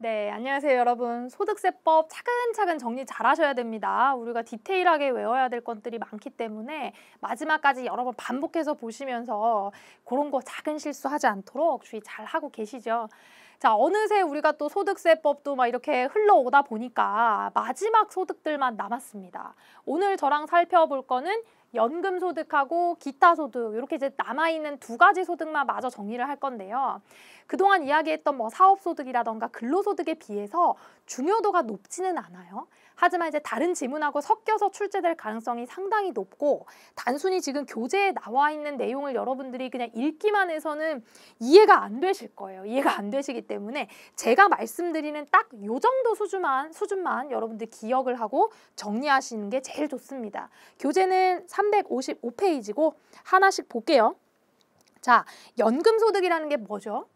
네, 안녕하세요 여러분. 소득세법 차근차근 정리 잘 하셔야 됩니다. 우리가 디테일하게 외워야 될 것들이 많기 때문에 마지막까지 여러 번 반복해서 보시면서 그런 거 작은 실수하지 않도록 주의 잘 하고 계시죠. 자, 어느새 우리가 또 소득세법도 막 이렇게 흘러오다 보니까 마지막 소득들만 남았습니다. 오늘 저랑 살펴볼 거는 연금소득하고 기타소득 이렇게 이제 남아있는 두 가지 소득만 마저 정리를 할 건데요. 그동안 이야기했던 뭐 사업소득이라던가 근로소득에 비해서 중요도가 높지는 않아요. 하지만 이제 다른 지문하고 섞여서 출제될 가능성이 상당히 높고 단순히 지금 교재에 나와 있는 내용을 여러분들이 그냥 읽기만 해서는 이해가 안 되실 거예요. 이해가 안 되시기 때문에 제가 말씀드리는 딱 요 정도 수준만 여러분들 기억을 하고 정리하시는 게 제일 좋습니다. 교재는 355페이지고 하나씩 볼게요. 자, 연금소득이라는 게 뭐죠?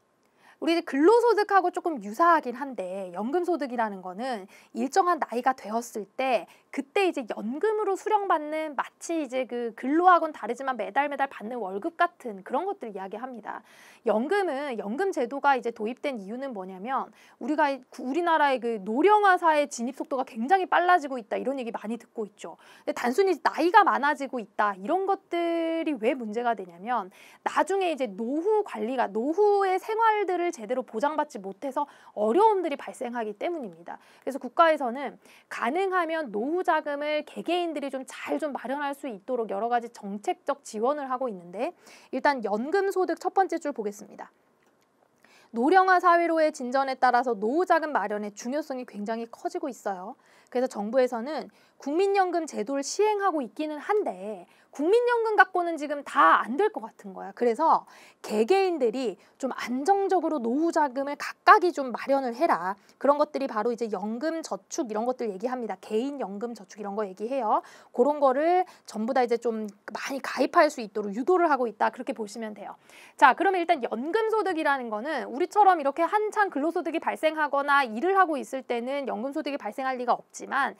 우리 이제 근로소득하고 조금 유사하긴 한데 연금소득이라는 거는 일정한 나이가 되었을 때 그때 이제 연금으로 수령받는 마치 이제 그 근로하고는 다르지만 매달 받는 월급 같은 그런 것들 이야기합니다. 연금은 연금 제도가 이제 도입된 이유는 뭐냐면 우리나라의 그 노령화 사회 진입 속도가 굉장히 빨라지고 있다 이런 얘기 많이 듣고 있죠. 근데 단순히 나이가 많아지고 있다 이런 것들이 왜 문제가 되냐면 나중에 이제 노후의 생활들을 제대로 보장받지 못해서 어려움들이 발생하기 때문입니다. 그래서 국가에서는 가능하면 노후 자금을 개개인들이 좀 잘 마련할 수 있도록 여러 가지 정책적 지원을 하고 있는데 일단 연금소득 첫 번째 줄 보겠습니다. 노령화 사회로의 진전에 따라서 노후자금 마련의 중요성이 굉장히 커지고 있어요. 그래서 정부에서는 국민연금 제도를 시행하고 있기는 한데 국민연금 갖고는 지금 다 안 될 것 같은 거야. 그래서 개개인들이 좀 안정적으로 노후자금을 각각이 좀 마련을 해라. 그런 것들이 바로 이제 연금저축 이런 것들 얘기합니다. 개인연금저축 이런 거 얘기해요. 그런 거를 전부 다 이제 좀 많이 가입할 수 있도록 유도를 하고 있다. 그렇게 보시면 돼요. 자, 그러면 일단 연금소득이라는 거는 우리처럼 이렇게 한창 근로소득이 발생하거나 일을 하고 있을 때는 연금소득이 발생할 리가 없지만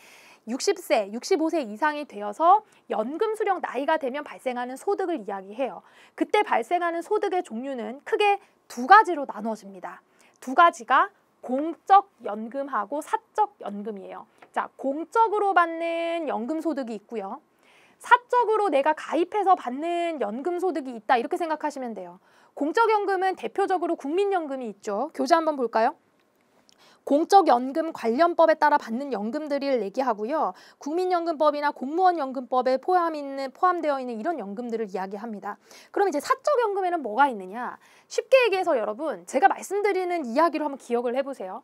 60세, 65세 이상이 되어서 연금 수령 나이가 되면 발생하는 소득을 이야기해요. 그때 발생하는 소득의 종류는 크게 두 가지로 나눠집니다. 두 가지가 공적 연금하고 사적 연금이에요. 자, 공적으로 받는 연금 소득이 있고요. 사적으로 내가 가입해서 받는 연금 소득이 있다 이렇게 생각하시면 돼요. 공적연금은 대표적으로 국민연금이 있죠. 교재 한번 볼까요? 공적연금 관련법에 따라 받는 연금들을 얘기하고요. 국민연금법이나 공무원연금법에 포함되어 있는 이런 연금들을 이야기합니다. 그럼 이제 사적연금에는 뭐가 있느냐? 쉽게 얘기해서 여러분 제가 말씀드리는 이야기로 한번 기억을 해보세요.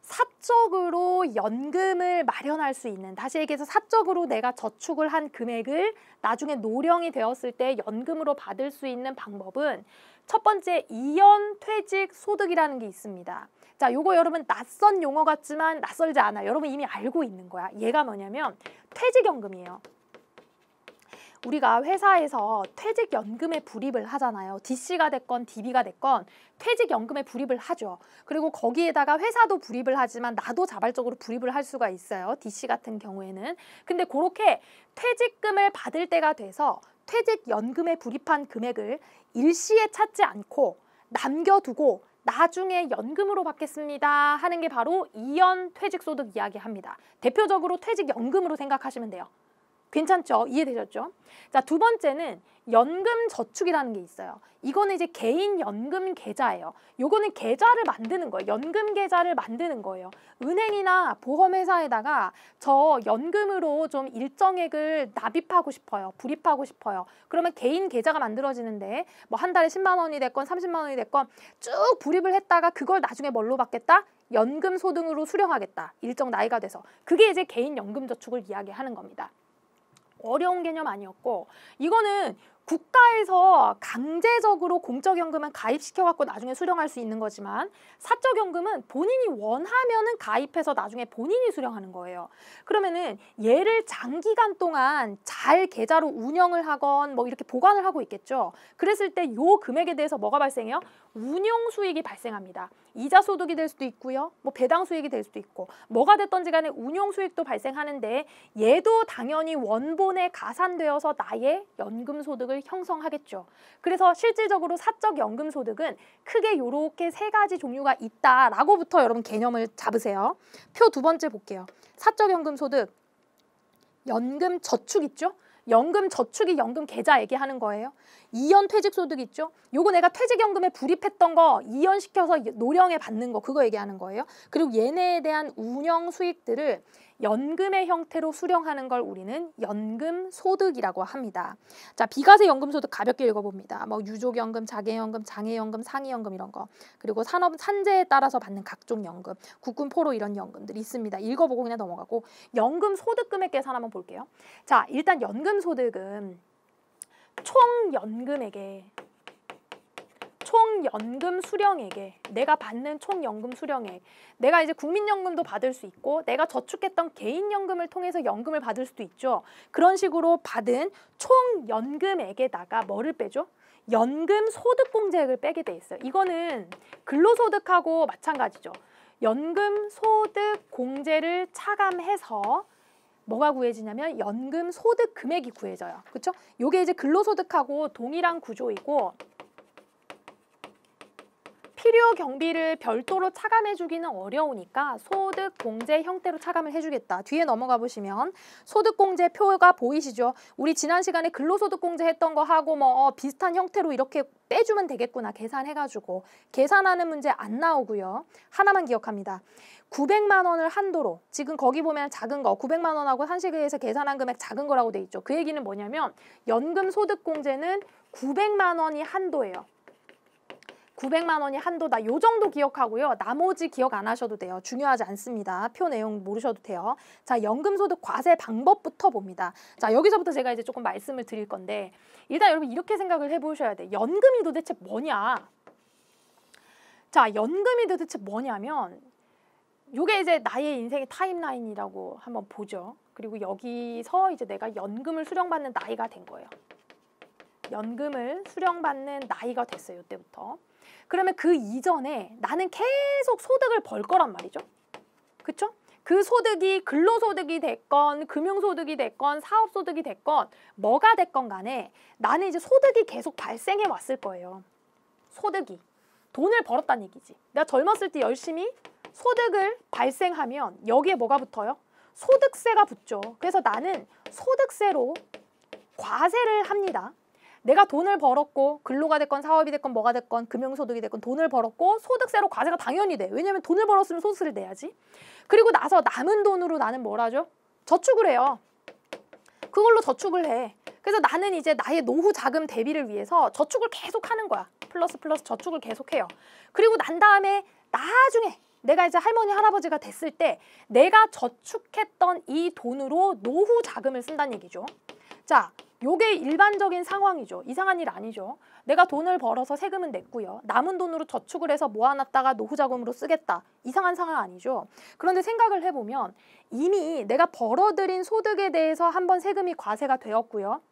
사적으로 연금을 마련할 수 있는, 다시 얘기해서 사적으로 내가 저축을 한 금액을 나중에 노령이 되었을 때 연금으로 받을 수 있는 방법은 첫 번째 이연퇴직 소득이라는 게 있습니다. 자, 요거 여러분 낯선 용어 같지만 낯설지 않아요. 여러분 이미 알고 있는 거야. 얘가 뭐냐면 퇴직연금이에요. 우리가 회사에서 퇴직연금에 불입을 하잖아요. DC가 됐건 DB가 됐건 퇴직연금에 불입을 하죠. 그리고 거기에다가 회사도 불입을 하지만 나도 자발적으로 불입을 할 수가 있어요. DC 같은 경우에는. 근데 그렇게 퇴직금을 받을 때가 돼서 퇴직연금에 불입한 금액을 일시에 찾지 않고 남겨두고 나중에 연금으로 받겠습니다 하는 게 바로 이연퇴직소득 이야기합니다. 대표적으로 퇴직연금으로 생각하시면 돼요. 괜찮죠? 이해되셨죠? 자, 두 번째는 연금저축이라는 게 있어요. 이거는 이제 개인 연금 계좌예요. 요거는 계좌를 만드는 거예요. 연금 계좌를 만드는 거예요. 은행이나 보험회사에다가 저 연금으로 좀 일정액을 납입하고 싶어요. 불입하고 싶어요. 그러면 개인 계좌가 만들어지는데 뭐 한 달에 10만 원이 됐건 30만 원이 됐건 쭉 불입을 했다가 그걸 나중에 뭘로 받겠다? 연금 소득으로 수령하겠다. 일정 나이가 돼서. 그게 이제 개인 연금저축을 이야기하는 겁니다. 어려운 개념 아니었고 이거는 국가에서 강제적으로 공적연금은 가입시켜갖고 나중에 수령할 수 있는 거지만 사적연금은 본인이 원하면은 가입해서 나중에 본인이 수령하는 거예요. 그러면은 얘를 장기간 동안 잘 계좌로 운영을 하건 뭐 이렇게 보관을 하고 있겠죠. 그랬을 때 요 금액에 대해서 뭐가 발생해요? 운용 수익이 발생합니다. 이자 소득이 될 수도 있고요. 뭐 배당 수익이 될 수도 있고 뭐가 됐던지 간에 운용 수익도 발생하는데 얘도 당연히 원본에 가산되어서 나의 연금 소득을 연금소득을 형성하겠죠. 그래서 실질적으로 사적 연금소득은 크게 요렇게 세 가지 종류가 있다라고부터 여러분 개념을 잡으세요. 표 두 번째 볼게요. 사적 연금소득, 연금 저축 있죠? 연금 저축이 연금 계좌 얘기하는 거예요. 이연 퇴직소득 있죠? 요거 내가 퇴직연금에 불입했던 거 이연시켜서 노령에 받는 거 그거 얘기하는 거예요. 그리고 얘네에 대한 운영 수익들을 연금의 형태로 수령하는 걸 우리는 연금소득이라고 합니다. 자, 비과세 연금소득 가볍게 읽어봅니다. 뭐 유족연금, 자개연금, 장애연금, 상해연금 이런 거. 그리고 산업 산재에 따라서 받는 각종 연금, 국군 포로 이런 연금들이 있습니다. 읽어보고 그냥 넘어가고 연금소득 금액 계산 한번 볼게요. 자, 일단 연금소득은 총 연금 수령액에 내가 받는 총 연금 수령액, 내가 이제 국민연금도 받을 수 있고 내가 저축했던 개인연금을 통해서 연금을 받을 수도 있죠. 그런 식으로 받은 총 연금액에다가 뭐를 빼죠? 연금 소득공제액을 빼게 돼 있어요. 이거는 근로소득하고 마찬가지죠. 연금 소득 공제를 차감해서 뭐가 구해지냐면 연금 소득 금액이 구해져요. 그렇죠? 요게 이제 근로소득하고 동일한 구조이고 필요 경비를 별도로 차감해주기는 어려우니까 소득공제 형태로 차감을 해주겠다. 뒤에 넘어가 보시면 소득공제 표가 보이시죠? 우리 지난 시간에 근로소득공제 했던 거 하고 뭐 비슷한 형태로 이렇게 빼주면 되겠구나. 계산해가지고. 계산하는 문제 안 나오고요. 하나만 기억합니다. 900만 원을 한도로, 지금 거기 보면 작은 거 900만 원하고 한식회에서 계산한 금액 작은 거라고 돼 있죠. 그 얘기는 뭐냐면 연금 소득공제는 900만 원이 한도예요. 900만 원이 한도다. 요 정도 기억하고요. 나머지 기억 안 하셔도 돼요. 중요하지 않습니다. 표 내용 모르셔도 돼요. 자, 연금소득 과세 방법부터 봅니다. 자, 여기서부터 제가 이제 조금 말씀을 드릴 건데 일단 여러분 이렇게 생각을 해보셔야 돼. 연금이 도대체 뭐냐? 자, 연금이 도대체 뭐냐면 요게 이제 나의 인생의 타임라인이라고 한번 보죠. 그리고 여기서 이제 내가 연금을 수령받는 나이가 된 거예요. 연금을 수령받는 나이가 됐어요. 이때부터. 그러면 그 이전에 나는 계속 소득을 벌 거란 말이죠. 그쵸? 그 소득이 근로소득이 됐건 금융소득이 됐건 사업소득이 됐건 뭐가 됐건 간에 나는 이제 소득이 계속 발생해 왔을 거예요. 소득이. 돈을 벌었다는 얘기지. 내가 젊었을 때 열심히 소득을 발생하면 여기에 뭐가 붙어요? 소득세가 붙죠. 그래서 나는 소득세로 과세를 합니다. 내가 돈을 벌었고 근로가 됐건 사업이 됐건 뭐가 됐건 금융소득이 됐건 돈을 벌었고 소득세로 과세가 당연히 돼. 왜냐면 돈을 벌었으면 소득세를 내야지. 그리고 나서 남은 돈으로 나는 뭘 하죠? 저축을 해요. 그걸로 저축을 해. 그래서 나는 이제 나의 노후 자금 대비를 위해서 저축을 계속 하는 거야. 플러스 저축을 계속 해요. 그리고 난 다음에 나중에 내가 이제 할머니 할아버지가 됐을 때 내가 저축했던 이 돈으로 노후 자금을 쓴다는 얘기죠. 자, 요게 일반적인 상황이죠. 이상한 일 아니죠. 내가 돈을 벌어서 세금은 냈고요. 남은 돈으로 저축을 해서 모아놨다가 노후자금으로 쓰겠다. 이상한 상황 아니죠. 그런데 생각을 해보면 이미 내가 벌어들인 소득에 대해서 한번 세금이 과세가 되었고요.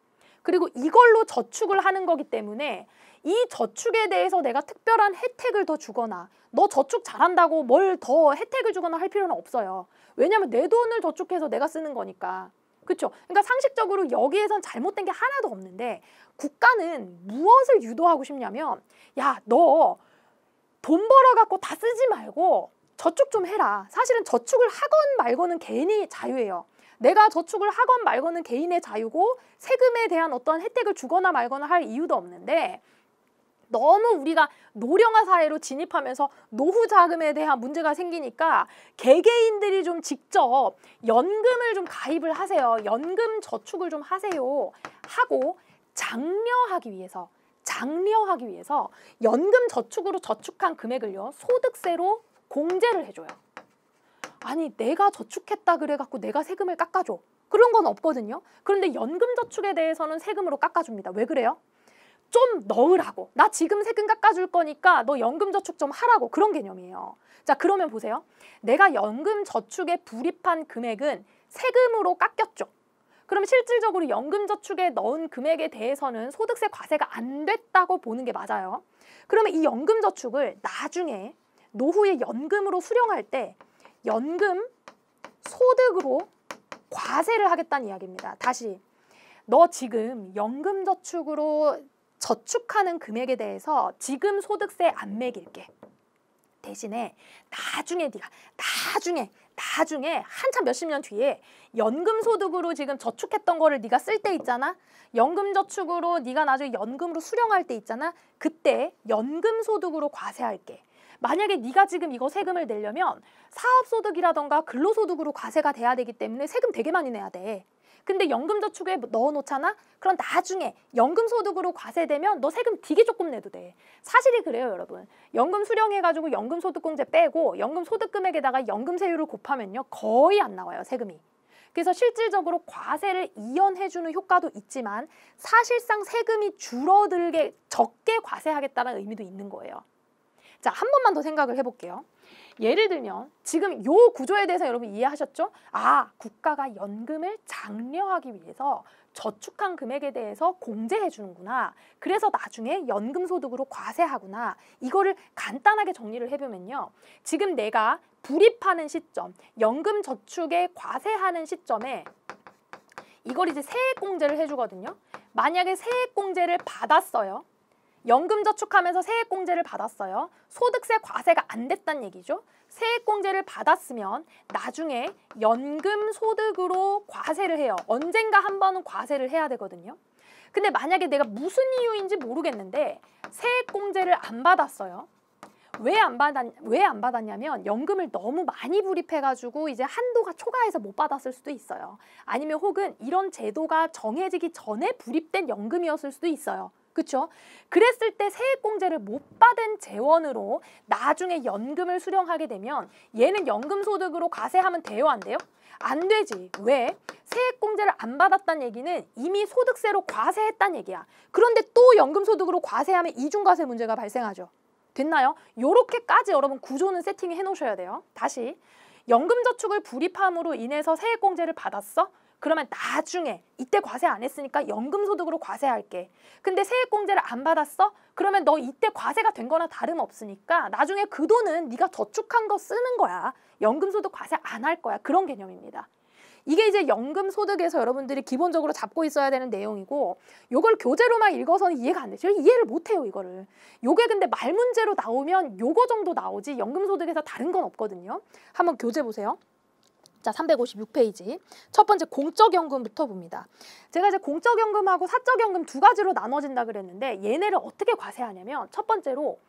그리고 이걸로 저축을 하는 거기 때문에 이 저축에 대해서 내가 특별한 혜택을 더 주거나 너 저축 잘한다고 뭘 더 혜택을 주거나 할 필요는 없어요. 왜냐하면 내 돈을 저축해서 내가 쓰는 거니까. 그렇죠? 그러니까 상식적으로 여기에선 잘못된 게 하나도 없는데 국가는 무엇을 유도하고 싶냐면 야, 너 돈 벌어갖고 다 쓰지 말고 저축 좀 해라. 사실은 저축을 하건 말고는 개인이 자유예요. 내가 저축을 하건 말고는 개인의 자유고 세금에 대한 어떤 혜택을 주거나 말거나 할 이유도 없는데 너무 우리가 노령화 사회로 진입하면서 노후 자금에 대한 문제가 생기니까 개개인들이 좀 직접 연금을 좀 가입을 하세요. 연금 저축을 좀 하세요. 하고 장려하기 위해서 연금 저축으로 저축한 금액을요. 소득세로 공제를 해줘요. 아니 내가 저축했다 그래갖고 내가 세금을 깎아줘. 그런 건 없거든요. 그런데 연금 저축에 대해서는 세금으로 깎아줍니다. 왜 그래요? 좀 넣으라고. 나 지금 세금 깎아줄 거니까 너 연금 저축 좀 하라고. 그런 개념이에요. 자, 그러면 보세요. 내가 연금 저축에 불입한 금액은 세금으로 깎였죠. 그럼 실질적으로 연금 저축에 넣은 금액에 대해서는 소득세 과세가 안 됐다고 보는 게 맞아요. 그러면 이 연금 저축을 나중에 노후에 연금으로 수령할 때 연금 소득으로 과세를 하겠다는 이야기입니다. 다시 너 지금 연금저축으로 저축하는 금액에 대해서 지금 소득세 안 매길게. 대신에 나중에 네가 나중에 한참 몇십 년 뒤에 연금소득으로 지금 저축했던 거를 네가 쓸 때 있잖아. 연금저축으로 네가 나중에 연금으로 수령할 때 있잖아. 그때 연금소득으로 과세할게. 만약에 네가 지금 이거 세금을 내려면 사업소득이라던가 근로소득으로 과세가 돼야 되기 때문에 세금 되게 많이 내야 돼. 근데 연금저축에 넣어놓잖아? 그럼 나중에 연금소득으로 과세되면 너 세금 되게 조금 내도 돼. 사실이 그래요, 여러분. 연금 수령해가지고 연금소득공제 빼고 연금소득금액에다가 연금세율을 곱하면요. 거의 안 나와요, 세금이. 그래서 실질적으로 과세를 이연해주는 효과도 있지만 사실상 세금이 줄어들게 적게 과세하겠다는 의미도 있는 거예요. 자, 한 번만 더 생각을 해볼게요. 예를 들면 지금 요 구조에 대해서 여러분 이해하셨죠? 아, 국가가 연금을 장려하기 위해서 저축한 금액에 대해서 공제해 주는구나. 그래서 나중에 연금소득으로 과세하구나. 이거를 간단하게 정리를 해보면요. 지금 내가 불입하는 시점, 연금저축에 과세하는 시점에 이걸 이제 세액공제를 해주거든요. 만약에 세액공제를 받았어요. 연금저축하면서 세액공제를 받았어요. 소득세 과세가 안 됐단 얘기죠. 세액공제를 받았으면 나중에 연금소득으로 과세를 해요. 언젠가 한 번은 과세를 해야 되거든요. 근데 만약에 내가 무슨 이유인지 모르겠는데 세액공제를 안 받았어요. 왜 안 받았냐면 연금을 너무 많이 불입해가지고 이제 한도가 초과해서 못 받았을 수도 있어요. 아니면 혹은 이런 제도가 정해지기 전에 불입된 연금이었을 수도 있어요. 그렇죠? 그랬을 때 세액공제를 못 받은 재원으로 나중에 연금을 수령하게 되면 얘는 연금소득으로 과세하면 돼요, 안 돼요? 안 되지. 왜? 세액공제를 안 받았다는 얘기는 이미 소득세로 과세했다는 얘기야. 그런데 또 연금소득으로 과세하면 이중과세 문제가 발생하죠. 됐나요? 요렇게까지 여러분 구조는 세팅해 놓으셔야 돼요. 다시 연금저축을 불입함으로 인해서 세액공제를 받았어? 그러면 나중에 이때 과세 안 했으니까 연금소득으로 과세할게. 근데 세액공제를 안 받았어? 그러면 너 이때 과세가 된 거나 다름없으니까 나중에 그 돈은 네가 저축한 거 쓰는 거야. 연금소득 과세 안 할 거야. 그런 개념입니다. 이게 이제 연금소득에서 여러분들이 기본적으로 잡고 있어야 되는 내용이고 요걸 교재로만 읽어서는 이해가 안 돼. 제가 이해를 못해요, 이거를. 요게 근데 말 문제로 나오면 요거 정도 나오지 연금소득에서 다른 건 없거든요. 한번 교재 보세요. 자, 356페이지. 첫 번째 공적연금부터 봅니다. 제가 이제 공적연금하고 사적연금 두 가지로 나눠진다 그랬는데 얘네를 어떻게 과세하냐면 첫 번째로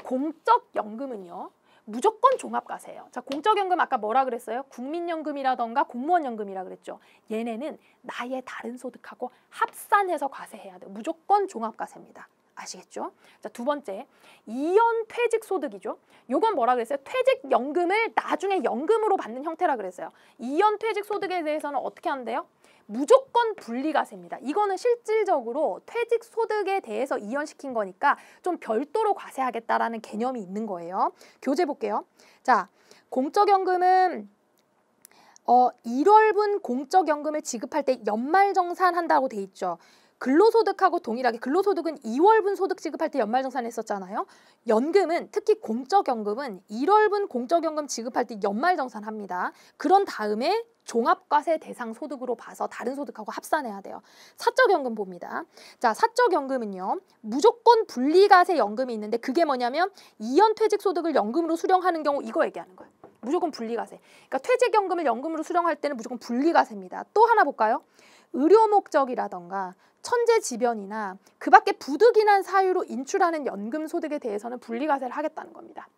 공적연금은요. 무조건 종합과세예요. 자, 공적연금 아까 뭐라 그랬어요? 국민연금이라던가 공무원연금이라 그랬죠. 얘네는 나의 다른 소득하고 합산해서 과세해야 돼요. 무조건 종합과세입니다. 아시겠죠? 자, 두 번째, 이연 퇴직소득이죠. 요건 뭐라 그랬어요? 퇴직연금을 나중에 연금으로 받는 형태라 그랬어요. 이연 퇴직소득에 대해서는 어떻게 한대요? 무조건 분리과세입니다. 이거는 실질적으로 퇴직소득에 대해서 이연시킨 거니까 좀 별도로 과세하겠다라는 개념이 있는 거예요. 교재 볼게요. 자, 공적연금은 1월분 공적연금을 지급할 때 연말정산한다고 돼 있죠. 근로소득하고 동일하게 근로소득은 2월분 소득 지급할 때 연말정산했었잖아요. 연금은 특히 공적연금은 1월분 공적연금 지급할 때 연말정산합니다. 그런 다음에 종합과세 대상 소득으로 봐서 다른 소득하고 합산해야 돼요. 사적연금 봅니다. 자, 사적연금은요. 무조건 분리과세 연금이 있는데 그게 뭐냐면 이연 퇴직소득을 연금으로 수령하는 경우 이거 얘기하는 거예요. 무조건 분리과세. 그러니까 퇴직연금을 연금으로 수령할 때는 무조건 분리과세입니다. 또 하나 볼까요? 의료 목적이라던가 천재지변이나 그 밖에 부득이한 사유로 인출하는 연금 소득에 대해서는 분리과세를 하겠다는 겁니다.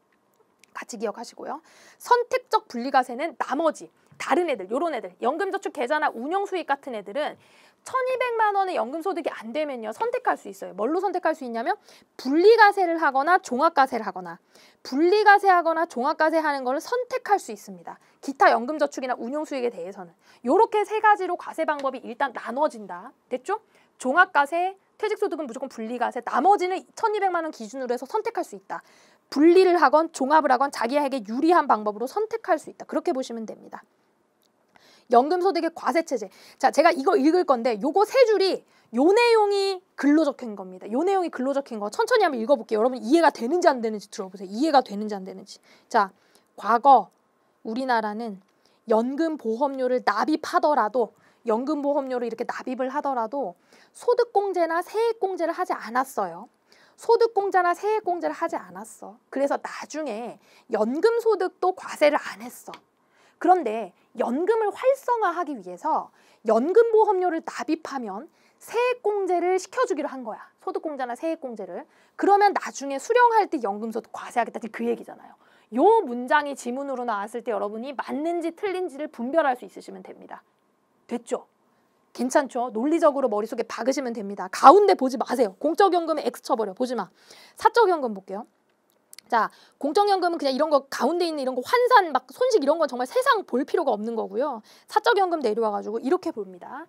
같이 기억하시고요. 선택적 분리과세는 나머지 다른 애들, 요런 애들, 연금저축 계좌나 운용수익 같은 애들은 1,200만 원의 연금소득이 안 되면요. 선택할 수 있어요. 뭘로 선택할 수 있냐면 분리과세를 하거나 종합과세를 하거나 분리과세하거나 종합과세하는 거를 선택할 수 있습니다. 기타 연금저축이나 운용수익에 대해서는. 요렇게 세 가지로 과세 방법이 일단 나눠진다. 됐죠? 종합과세, 퇴직소득은 무조건 분리과세, 나머지는 1,200만 원 기준으로 해서 선택할 수 있다. 분리를 하건 종합을 하건 자기에게 유리한 방법으로 선택할 수 있다. 그렇게 보시면 됩니다. 연금소득의 과세체제. 자, 제가 이거 읽을 건데 요거 세 줄이 요 내용이 글로 적힌 겁니다. 요 내용이 글로 적힌 거 천천히 한번 읽어볼게요. 여러분 이해가 되는지 안 되는지 들어보세요. 이해가 되는지 안 되는지. 자, 과거 우리나라는 연금보험료를 납입하더라도 연금보험료를 이렇게 납입을 하더라도 소득공제나 세액공제를 하지 않았어요. 소득공제나 세액공제를 하지 않았어. 그래서 나중에 연금소득도 과세를 안 했어. 그런데 연금을 활성화하기 위해서 연금보험료를 납입하면 세액공제를 시켜주기로 한 거야. 소득공제나 세액공제를. 그러면 나중에 수령할 때 연금소득 과세하겠다. 그 얘기잖아요. 요 문장이 지문으로 나왔을 때 여러분이 맞는지 틀린지를 분별할 수 있으시면 됩니다. 됐죠? 괜찮죠? 논리적으로 머릿속에 박으시면 됩니다. 가운데 보지 마세요. 공적연금에 X 쳐버려. 보지 마. 사적연금 볼게요. 자, 공적연금은 그냥 이런 거 가운데 있는 이런 거 환산 막 손실 이런 건 정말 세상 볼 필요가 없는 거고요. 사적연금 내려와가지고 이렇게 봅니다.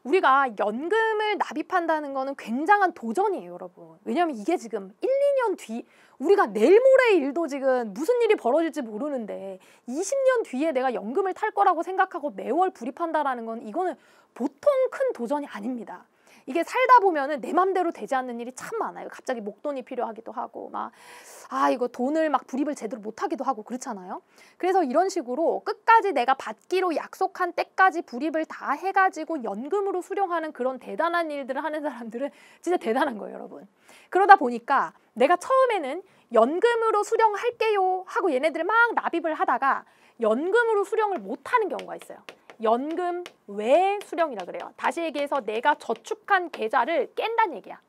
우리가 연금을 납입한다는 거는 굉장한 도전이에요, 여러분. 왜냐하면 이게 지금 1, 2년 뒤 우리가 내일 모레 일도 지금 무슨 일이 벌어질지 모르는데 20년 뒤에 내가 연금을 탈 거라고 생각하고 매월 불입한다라는 건 이거는 보통 큰 도전이 아닙니다. 이게 살다 보면은 내 맘대로 되지 않는 일이 참 많아요. 갑자기 목돈이 필요하기도 하고 막 이거 돈을 막 불입을 제대로 못 하기도 하고 그렇잖아요. 그래서 이런 식으로 끝까지 내가 받기로 약속한 때까지 불입을 다 해가지고 연금으로 수령하는 그런 대단한 일들을 하는 사람들은 진짜 대단한 거예요, 여러분. 그러다 보니까 내가 처음에는 연금으로 수령할게요 하고 얘네들 막 납입을 하다가 연금으로 수령을 못 하는 경우가 있어요. 연금 외 수령이라 그래요. 다시 얘기해서 내가 저축한 계좌를 깬다는 얘기야.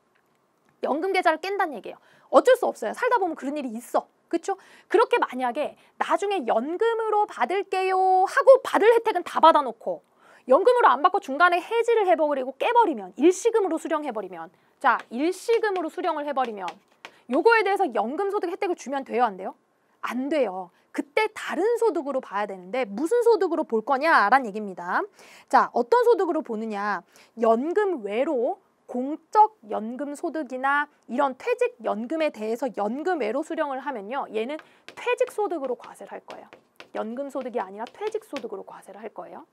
연금 계좌를 깬다는 얘기예요. 어쩔 수 없어요. 살다 보면 그런 일이 있어. 그렇죠? 그렇게 만약에 나중에 연금으로 받을게요 하고 받을 혜택은 다 받아놓고 연금으로 안 받고 중간에 해지를 해버리고 깨버리면 일시금으로 수령해버리면 자, 일시금으로 수령을 해버리면 요거에 대해서 연금소득 혜택을 주면 돼요? 안 돼요? 안 돼요. 그때 다른 소득으로 봐야 되는데 무슨 소득으로 볼 거냐라는 얘기입니다. 자, 어떤 소득으로 보느냐. 연금 외로 공적 연금 소득이나 이런 퇴직 연금에 대해서 연금 외로 수령을 하면요. 얘는 퇴직 소득으로 과세를 할 거예요. 연금 소득이 아니라 퇴직 소득으로 과세를 할 거예요.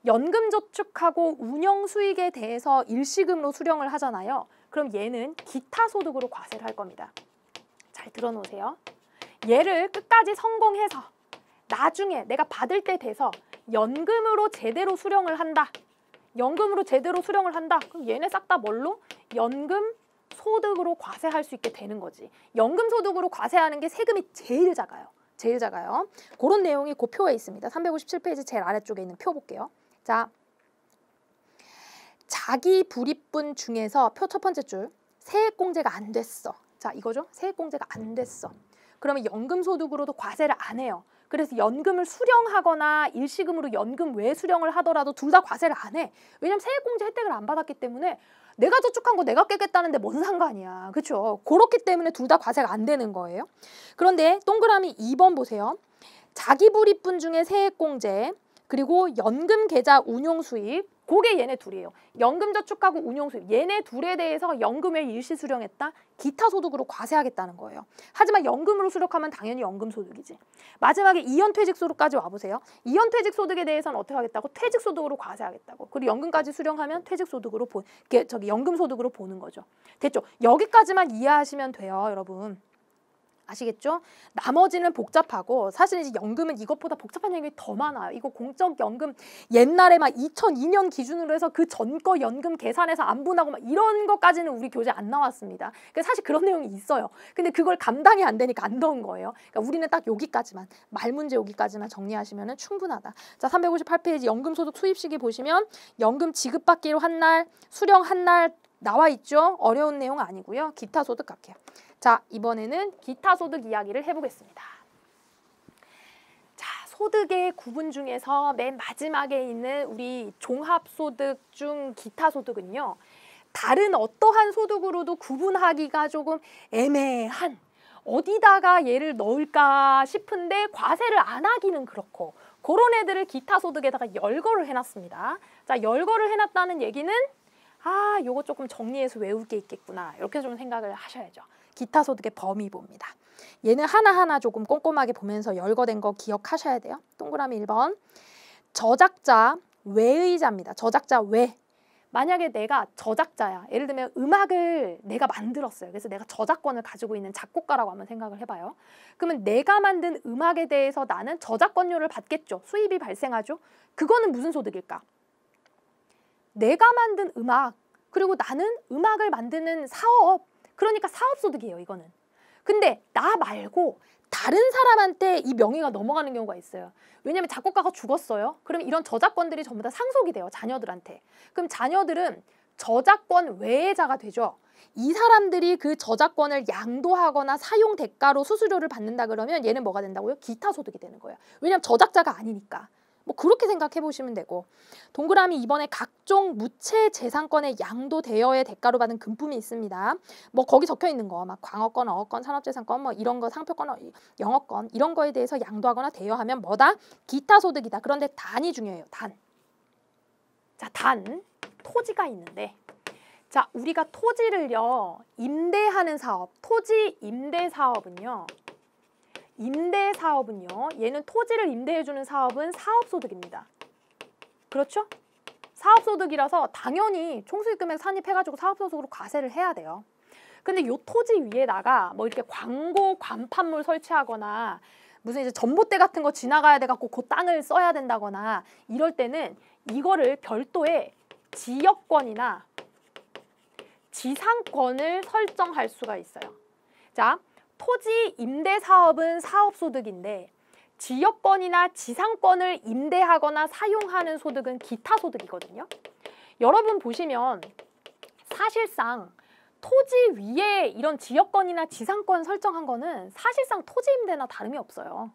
연금 저축하고 운영 수익에 대해서 일시금으로 수령을 하잖아요. 그럼 얘는 기타 소득으로 과세를 할 겁니다. 잘 들어놓으세요. 얘를 끝까지 성공해서 나중에 내가 받을 때 돼서 연금으로 제대로 수령을 한다. 연금으로 제대로 수령을 한다. 그럼 얘네 싹 다 뭘로? 연금 소득으로 과세할 수 있게 되는 거지. 연금 소득으로 과세하는 게 세금이 제일 작아요. 제일 작아요. 그런 내용이 그 표에 있습니다. 357페이지 제일 아래쪽에 있는 표 볼게요. 자, 자기 불입분 중에서 표 첫 번째 줄 세액공제가 안 됐어. 자, 이거죠. 세액공제가 안 됐어. 그러면 연금소득으로도 과세를 안 해요. 그래서 연금을 수령하거나 일시금으로 연금 외 수령을 하더라도 둘 다 과세를 안 해. 왜냐면 세액공제 혜택을 안 받았기 때문에 내가 저축한 거 내가 깨겠다는데 뭔 상관이야. 그렇죠? 그렇기 때문에 둘 다 과세가 안 되는 거예요. 그런데 동그라미 2번 보세요. 자기 불입분 중에 세액공제 그리고 연금 계좌 운용 수입 그게 얘네 둘이에요. 연금 저축하고 운용 수입 얘네 둘에 대해서 연금에 일시 수령했다. 기타 소득으로 과세하겠다는 거예요. 하지만 연금으로 수령하면 당연히 연금 소득이지. 마지막에 이연퇴직 소득까지 와보세요. 이연퇴직 소득에 대해서는 어떻게 하겠다고? 퇴직 소득으로 과세하겠다고. 그리고 연금까지 수령하면 퇴직 소득으로 연금 소득으로 보는 거죠. 됐죠? 여기까지만 이해하시면 돼요, 여러분. 아시겠죠? 나머지는 복잡하고 사실 이제 연금은 이것보다 복잡한 내용이 더 많아요. 이거 공적연금 옛날에 막 2002년 기준으로 해서 그 전거 연금 계산해서 안분하고 막 이런 것까지는 우리 교재 안 나왔습니다. 그러니까 사실 그런 내용이 있어요. 근데 그걸 감당이 안 되니까 안 넣은 거예요. 그러니까 우리는 딱 여기까지만 말 문제 여기까지만 정리하시면 충분하다. 자, 358페이지 연금소득 수입시기 보시면 연금 지급받기로 한 날, 수령한 날 나와 있죠? 어려운 내용 아니고요. 기타 소득 갈게요. 자, 이번에는 기타 소득 이야기를 해보겠습니다. 자, 소득의 구분 중에서 맨 마지막에 있는 우리 종합소득 중 기타 소득은요. 다른 어떠한 소득으로도 구분하기가 조금 애매한 어디다가 얘를 넣을까 싶은데 과세를 안 하기는 그렇고 그런 애들을 기타 소득에다가 열거를 해놨습니다. 자, 열거를 해놨다는 얘기는 요거 조금 정리해서 외울 게 있겠구나. 이렇게 좀 생각을 하셔야죠. 기타 소득의 범위 봅니다. 얘는 하나하나 조금 꼼꼼하게 보면서 열거된 거 기억하셔야 돼요. 동그라미 1번. 저작자 외의자입니다. 저작자 외. 만약에 내가 저작자야. 예를 들면 음악을 내가 만들었어요. 그래서 내가 저작권을 가지고 있는 작곡가라고 한번 생각을 해봐요. 그러면 내가 만든 음악에 대해서 나는 저작권료를 받겠죠. 수입이 발생하죠. 그거는 무슨 소득일까? 내가 만든 음악, 그리고 나는 음악을 만드는 사업, 그러니까 사업소득이에요, 이거는. 근데 나 말고 다른 사람한테 이 명의가 넘어가는 경우가 있어요. 왜냐면 작곡가가 죽었어요. 그럼 이런 저작권들이 전부 다 상속이 돼요, 자녀들한테. 그럼 자녀들은 저작권 외해자가 되죠. 이 사람들이 그 저작권을 양도하거나 사용 대가로 수수료를 받는다 그러면 얘는 뭐가 된다고요? 기타 소득이 되는 거예요. 왜냐면 저작자가 아니니까. 뭐 그렇게 생각해 보시면 되고, 동그라미 2번에 각종 무채 재산권의 양도 대여의 대가로 받은 금품이 있습니다. 뭐 거기 적혀 있는 거, 막 광어권, 어권, 산업재산권, 뭐 이런 거, 상표권, 영어권 이런 거에 대해서 양도하거나 대여하면 뭐다? 기타 소득이다. 그런데 단이 중요해요. 단. 자, 단. 토지가 있는데, 자, 우리가 토지를요 임대하는 사업, 토지 임대 사업은요. 얘는 토지를 임대해주는 사업은 사업소득입니다. 그렇죠? 사업소득이라서 당연히 총수익금액 산입해가지고 사업소득으로 과세를 해야 돼요. 근데 요 토지 위에다가 뭐 이렇게 광고, 간판물 설치하거나 무슨 이제 전봇대 같은 거 지나가야 돼갖고 그 땅을 써야 된다거나 이럴 때는 이거를 별도의 지역권이나 지상권을 설정할 수가 있어요. 자, 토지 임대 사업은 사업소득인데 지역권이나 지상권을 임대하거나 사용하는 소득은 기타 소득이거든요. 여러분 보시면 사실상 토지 위에 이런 지역권이나 지상권 설정한 거는 사실상 토지 임대나 다름이 없어요.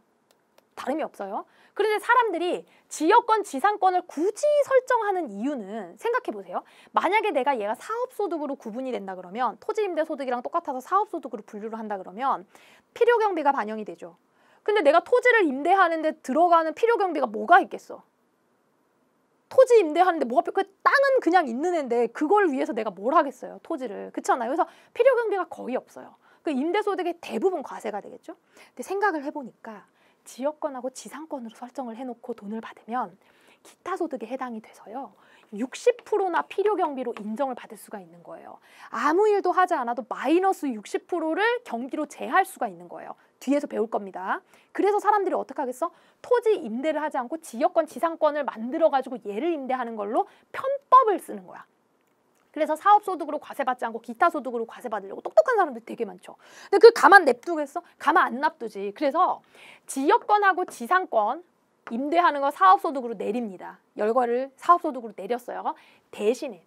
그런데 사람들이 지역권, 지상권을 굳이 설정하는 이유는 생각해 보세요. 만약에 내가 얘가 사업소득으로 구분이 된다 그러면 토지임대소득이랑 똑같아서 사업소득으로 분류를 한다 그러면 필요경비가 반영이 되죠. 근데 내가 토지를 임대하는데 들어가는 필요경비가 뭐가 있겠어? 토지 임대하는데 뭐가 그 땅은 그냥 있는 애인데 그걸 위해서 내가 뭘 하겠어요, 토지를. 그렇잖아요. 그래서 필요경비가 거의 없어요. 그 임대소득의 대부분 과세가 되겠죠. 근데 생각을 해보니까 지역권하고 지상권으로 설정을 해놓고 돈을 받으면 기타 소득에 해당이 돼서요. 60%나 필요경비로 인정을 받을 수가 있는 거예요. 아무 일도 하지 않아도 마이너스 60%를 경비로 제할 수가 있는 거예요. 뒤에서 배울 겁니다. 그래서 사람들이 어떻게 하겠어? 토지 임대를 하지 않고 지역권, 지상권을 만들어가지고 얘를 임대하는 걸로 편법을 쓰는 거야. 그래서 사업소득으로 과세받지 않고 기타 소득으로 과세받으려고 똑똑한 사람들이 되게 많죠. 근데 그 가만 냅두겠어? 가만 안 놔두지. 그래서 지역권하고 지상권 임대하는 거 사업소득으로 내립니다. 열거를 사업소득으로 내렸어요. 대신에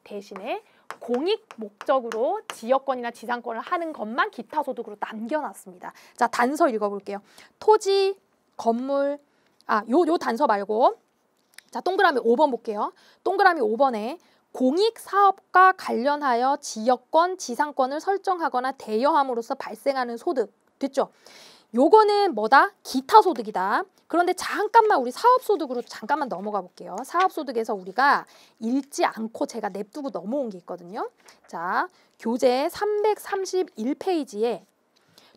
공익 목적으로 지역권이나 지상권을 하는 것만 기타 소득으로 남겨놨습니다. 자, 단서 읽어볼게요. 토지, 건물, 요 단서 말고, 자, 동그라미 5번 볼게요. 동그라미 5번에 공익사업과 관련하여 지역권, 지상권을 설정하거나 대여함으로써 발생하는 소득. 됐죠? 요거는 뭐다? 기타 소득이다. 그런데 잠깐만 우리 사업소득으로 잠깐만 넘어가 볼게요. 사업소득에서 우리가 읽지 않고 제가 냅두고 넘어온 게 있거든요. 자, 교재 331페이지에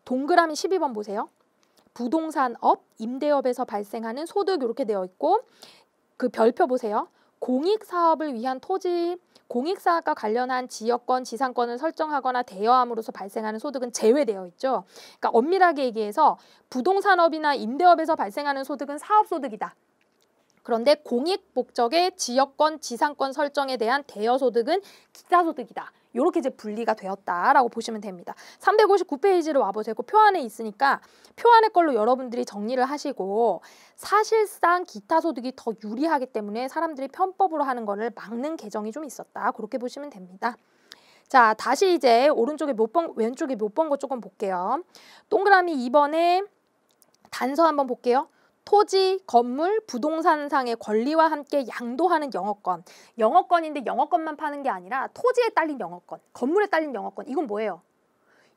동그라미 12번 보세요. 부동산업, 임대업에서 발생하는 소득 이렇게 되어 있고 그 별표 보세요. 공익사업을 위한 토지, 공익사업과 관련한 지역권, 지상권을 설정하거나 대여함으로써 발생하는 소득은 제외되어 있죠. 그러니까 엄밀하게 얘기해서 부동산업이나 임대업에서 발생하는 소득은 사업소득이다. 그런데 공익 목적의 지역권, 지상권 설정에 대한 대여소득은 기타소득이다. 이렇게 이제 분리가 되었다라고 보시면 됩니다. 359페이지로 와보세요. 표 안에 있으니까 표 안에 걸로 여러분들이 정리를 하시고 사실상 기타 소득이 더 유리하기 때문에 사람들이 편법으로 하는 거를 막는 개정이 좀 있었다. 그렇게 보시면 됩니다. 자, 다시 이제 오른쪽에 몇 번, 왼쪽에 몇 번 거 조금 볼게요. 동그라미 2번에 단서 한번 볼게요. 토지, 건물, 부동산상의 권리와 함께 양도하는 영업권. 영업권인데 영업권만 파는 게 아니라 토지에 딸린 영업권, 건물에 딸린 영업권. 이건 뭐예요?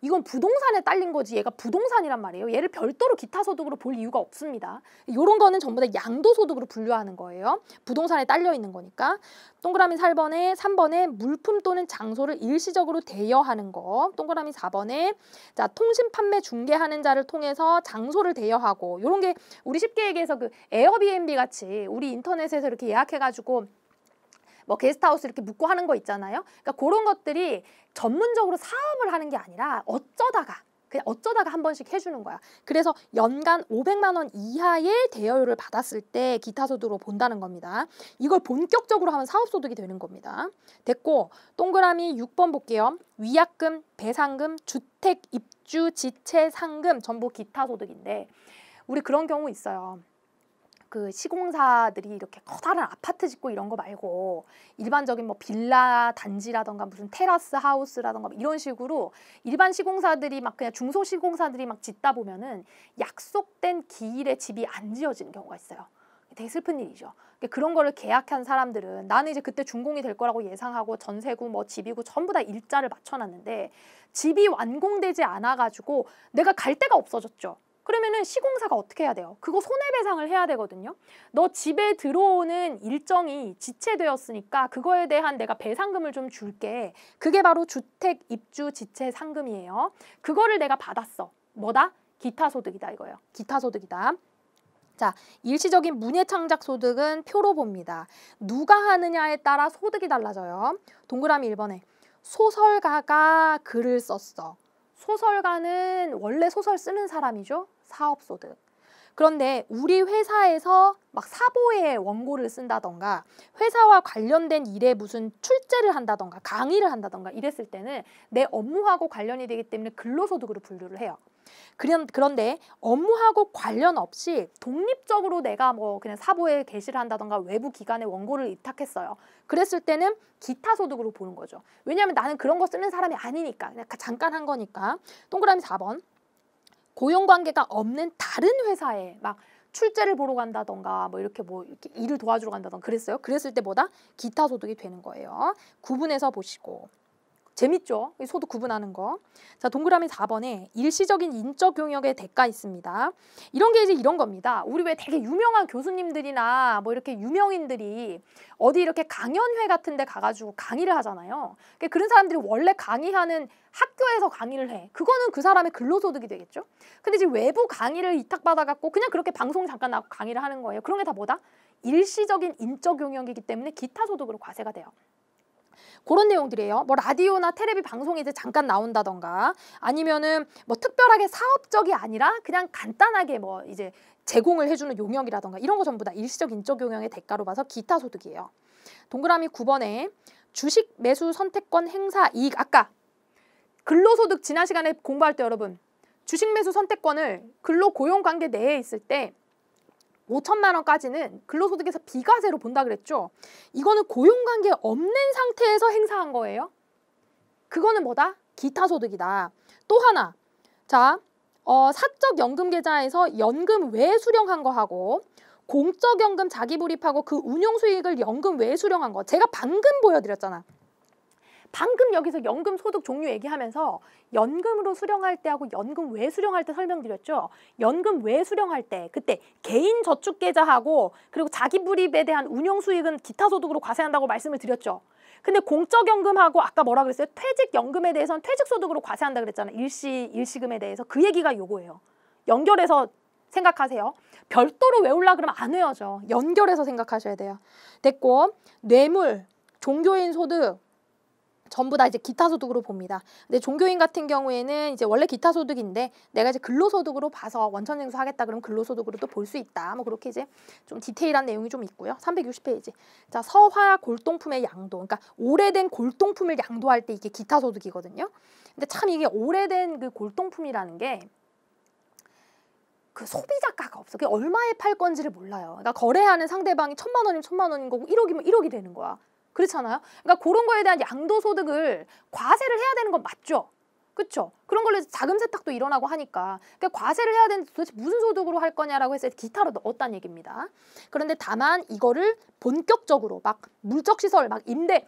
이건 부동산에 딸린 거지 얘가 부동산이란 말이에요. 얘를 별도로 기타 소득으로 볼 이유가 없습니다. 이런 거는 전부 다 양도소득으로 분류하는 거예요. 부동산에 딸려 있는 거니까. 동그라미 3번에 물품 또는 장소를 일시적으로 대여하는 거. 동그라미 4번에 자, 통신 판매 중개하는 자를 통해서 장소를 대여하고 이런 게 우리 쉽게 얘기해서 그 에어비앤비 같이 우리 인터넷에서 이렇게 예약해가지고 뭐 게스트하우스 이렇게 묵고 하는 거 있잖아요. 그러니까 그런 것들이 전문적으로 사업을 하는 게 아니라 어쩌다가 그냥 어쩌다가 한 번씩 해주는 거야. 그래서 연간 500만 원 이하의 대여료를 받았을 때 기타소득으로 본다는 겁니다. 이걸 본격적으로 하면 사업소득이 되는 겁니다. 됐고 동그라미 6번 볼게요. 위약금, 배상금, 주택, 입주, 지체, 상금 전부 기타소득인데 우리 그런 경우 있어요. 그 시공사들이 이렇게 커다란 아파트 짓고 이런 거 말고 일반적인 뭐 빌라 단지라던가 무슨 테라스 하우스라던가 이런 식으로 일반 시공사들이 막 그냥 중소시공사들이 막 짓다 보면은 약속된 기일에 집이 안 지어지는 경우가 있어요. 되게 슬픈 일이죠. 그런 거를 계약한 사람들은 나는 이제 그때 준공이 될 거라고 예상하고 전세고 뭐 집이고 전부 다 일자를 맞춰놨는데 집이 완공되지 않아가지고 내가 갈 데가 없어졌죠. 그러면은 시공사가 어떻게 해야 돼요? 그거 손해배상을 해야 되거든요. 너 집에 들어오는 일정이 지체되었으니까 그거에 대한 내가 배상금을 좀 줄게. 그게 바로 주택, 입주, 지체, 상금이에요. 그거를 내가 받았어. 뭐다? 기타소득이다 이거예요. 기타소득이다. 자, 일시적인 문예창작 소득은 표로 봅니다. 누가 하느냐에 따라 소득이 달라져요. 동그라미 1번에 소설가가 글을 썼어. 소설가는 원래 소설 쓰는 사람이죠. 사업소득. 그런데 우리 회사에서 막 사보에 원고를 쓴다던가 회사와 관련된 일에 무슨 출제를 한다던가 강의를 한다던가 이랬을 때는 내 업무하고 관련이 되기 때문에 근로소득으로 분류를 해요. 그런데 업무하고 관련 없이 독립적으로 내가 뭐 그냥 사보에 게시를 한다던가 외부 기관에 원고를 위탁했어요. 그랬을 때는 기타소득으로 보는 거죠. 왜냐하면 나는 그런 거 쓰는 사람이 아니니까. 그냥 잠깐 한 거니까. 동그라미 4번. 고용관계가 없는 다른 회사에 막 출제를 보러 간다던가 뭐 이렇게 일을 도와주러 간다던가 그랬어요. 그랬을 때 뭐다? 기타소득이 되는 거예요. 구분해서 보시고. 재밌죠? 소득 구분하는 거. 자, 동그라미 4번에 일시적인 인적 용역의 대가 있습니다. 이런 게 이제 이런 겁니다. 우리 왜 되게 유명한 교수님들이나 뭐 이렇게 유명인들이 어디 이렇게 강연회 같은 데 가가지고 강의를 하잖아요. 그런 사람들이 원래 강의하는 학교에서 강의를 해. 그거는 그 사람의 근로소득이 되겠죠? 근데 이제 외부 강의를 위탁받아갖고 그냥 그렇게 방송 잠깐 나가고 강의를 하는 거예요. 그런 게 다 뭐다? 일시적인 인적 용역이기 때문에 기타소득으로 과세가 돼요. 그런 내용들이에요. 뭐 라디오나 텔레비 방송에 이제 잠깐 나온다던가 아니면은 뭐 특별하게 사업적이 아니라 그냥 간단하게 뭐 이제 제공을 해주는 용역이라던가 이런 거 전부 다 일시적 인적 용역의 대가로 봐서 기타 소득이에요. 동그라미 9번에 주식 매수 선택권 행사 이익. 아까 근로소득 지난 시간에 공부할 때 여러분 주식 매수 선택권을 근로고용관계 내에 있을 때 5천만 원까지는 근로소득에서 비과세로 본다 그랬죠. 이거는 고용관계 없는 상태에서 행사한 거예요. 그거는 뭐다? 기타소득이다. 또 하나. 자, 사적연금계좌에서 연금 외 수령한 거 하고 공적연금 자기불입하고 그 운용수익을 연금 외 수령한 거. 제가 방금 보여드렸잖아. 방금 여기서 연금 소득 종류 얘기하면서 연금으로 수령할 때하고 연금 외 수령할 때 설명드렸죠. 연금 외 수령할 때 그때 개인 저축 계좌하고 그리고 자기 불입에 대한 운용 수익은 기타 소득으로 과세한다고 말씀을 드렸죠. 근데 공적연금하고 아까 뭐라 그랬어요? 퇴직연금에 대해서는 퇴직소득으로 과세한다 그랬잖아요. 일시금에 대해서 그 얘기가 요거예요. 연결해서 생각하세요. 별도로 외우려 그러면 안 외워져. 연결해서 생각하셔야 돼요. 됐고 뇌물, 종교인 소득 전부 다 이제 기타소득으로 봅니다. 근데 종교인 같은 경우에는 이제 원래 기타소득인데 내가 이제 근로소득으로 봐서 원천징수 하겠다 그러면 근로소득으로 또 볼 수 있다. 뭐 그렇게 이제 좀 디테일한 내용이 좀 있고요. 360페이지. 자, 서화 골동품의 양도. 그러니까 오래된 골동품을 양도할 때 이게 기타소득이거든요. 근데 참 이게 오래된 그 골동품이라는 게 그 소비자가가 없어. 그게 얼마에 팔 건지를 몰라요. 그러니까 거래하는 상대방이 1,000만 원이면 1,000만 원인 거고 1억이면 1억이 되는 거야. 그렇잖아요. 그러니까 그런 거에 대한 양도소득을 과세를 해야 되는 건 맞죠. 그렇죠? 그런 걸로 자금 세탁도 일어나고 하니까 그러니까 과세를 해야 되는데 도대체 무슨 소득으로 할 거냐라고 해서 기타로 넣었다는 얘기입니다. 그런데 다만 이거를 본격적으로 막 물적시설, 막 임대,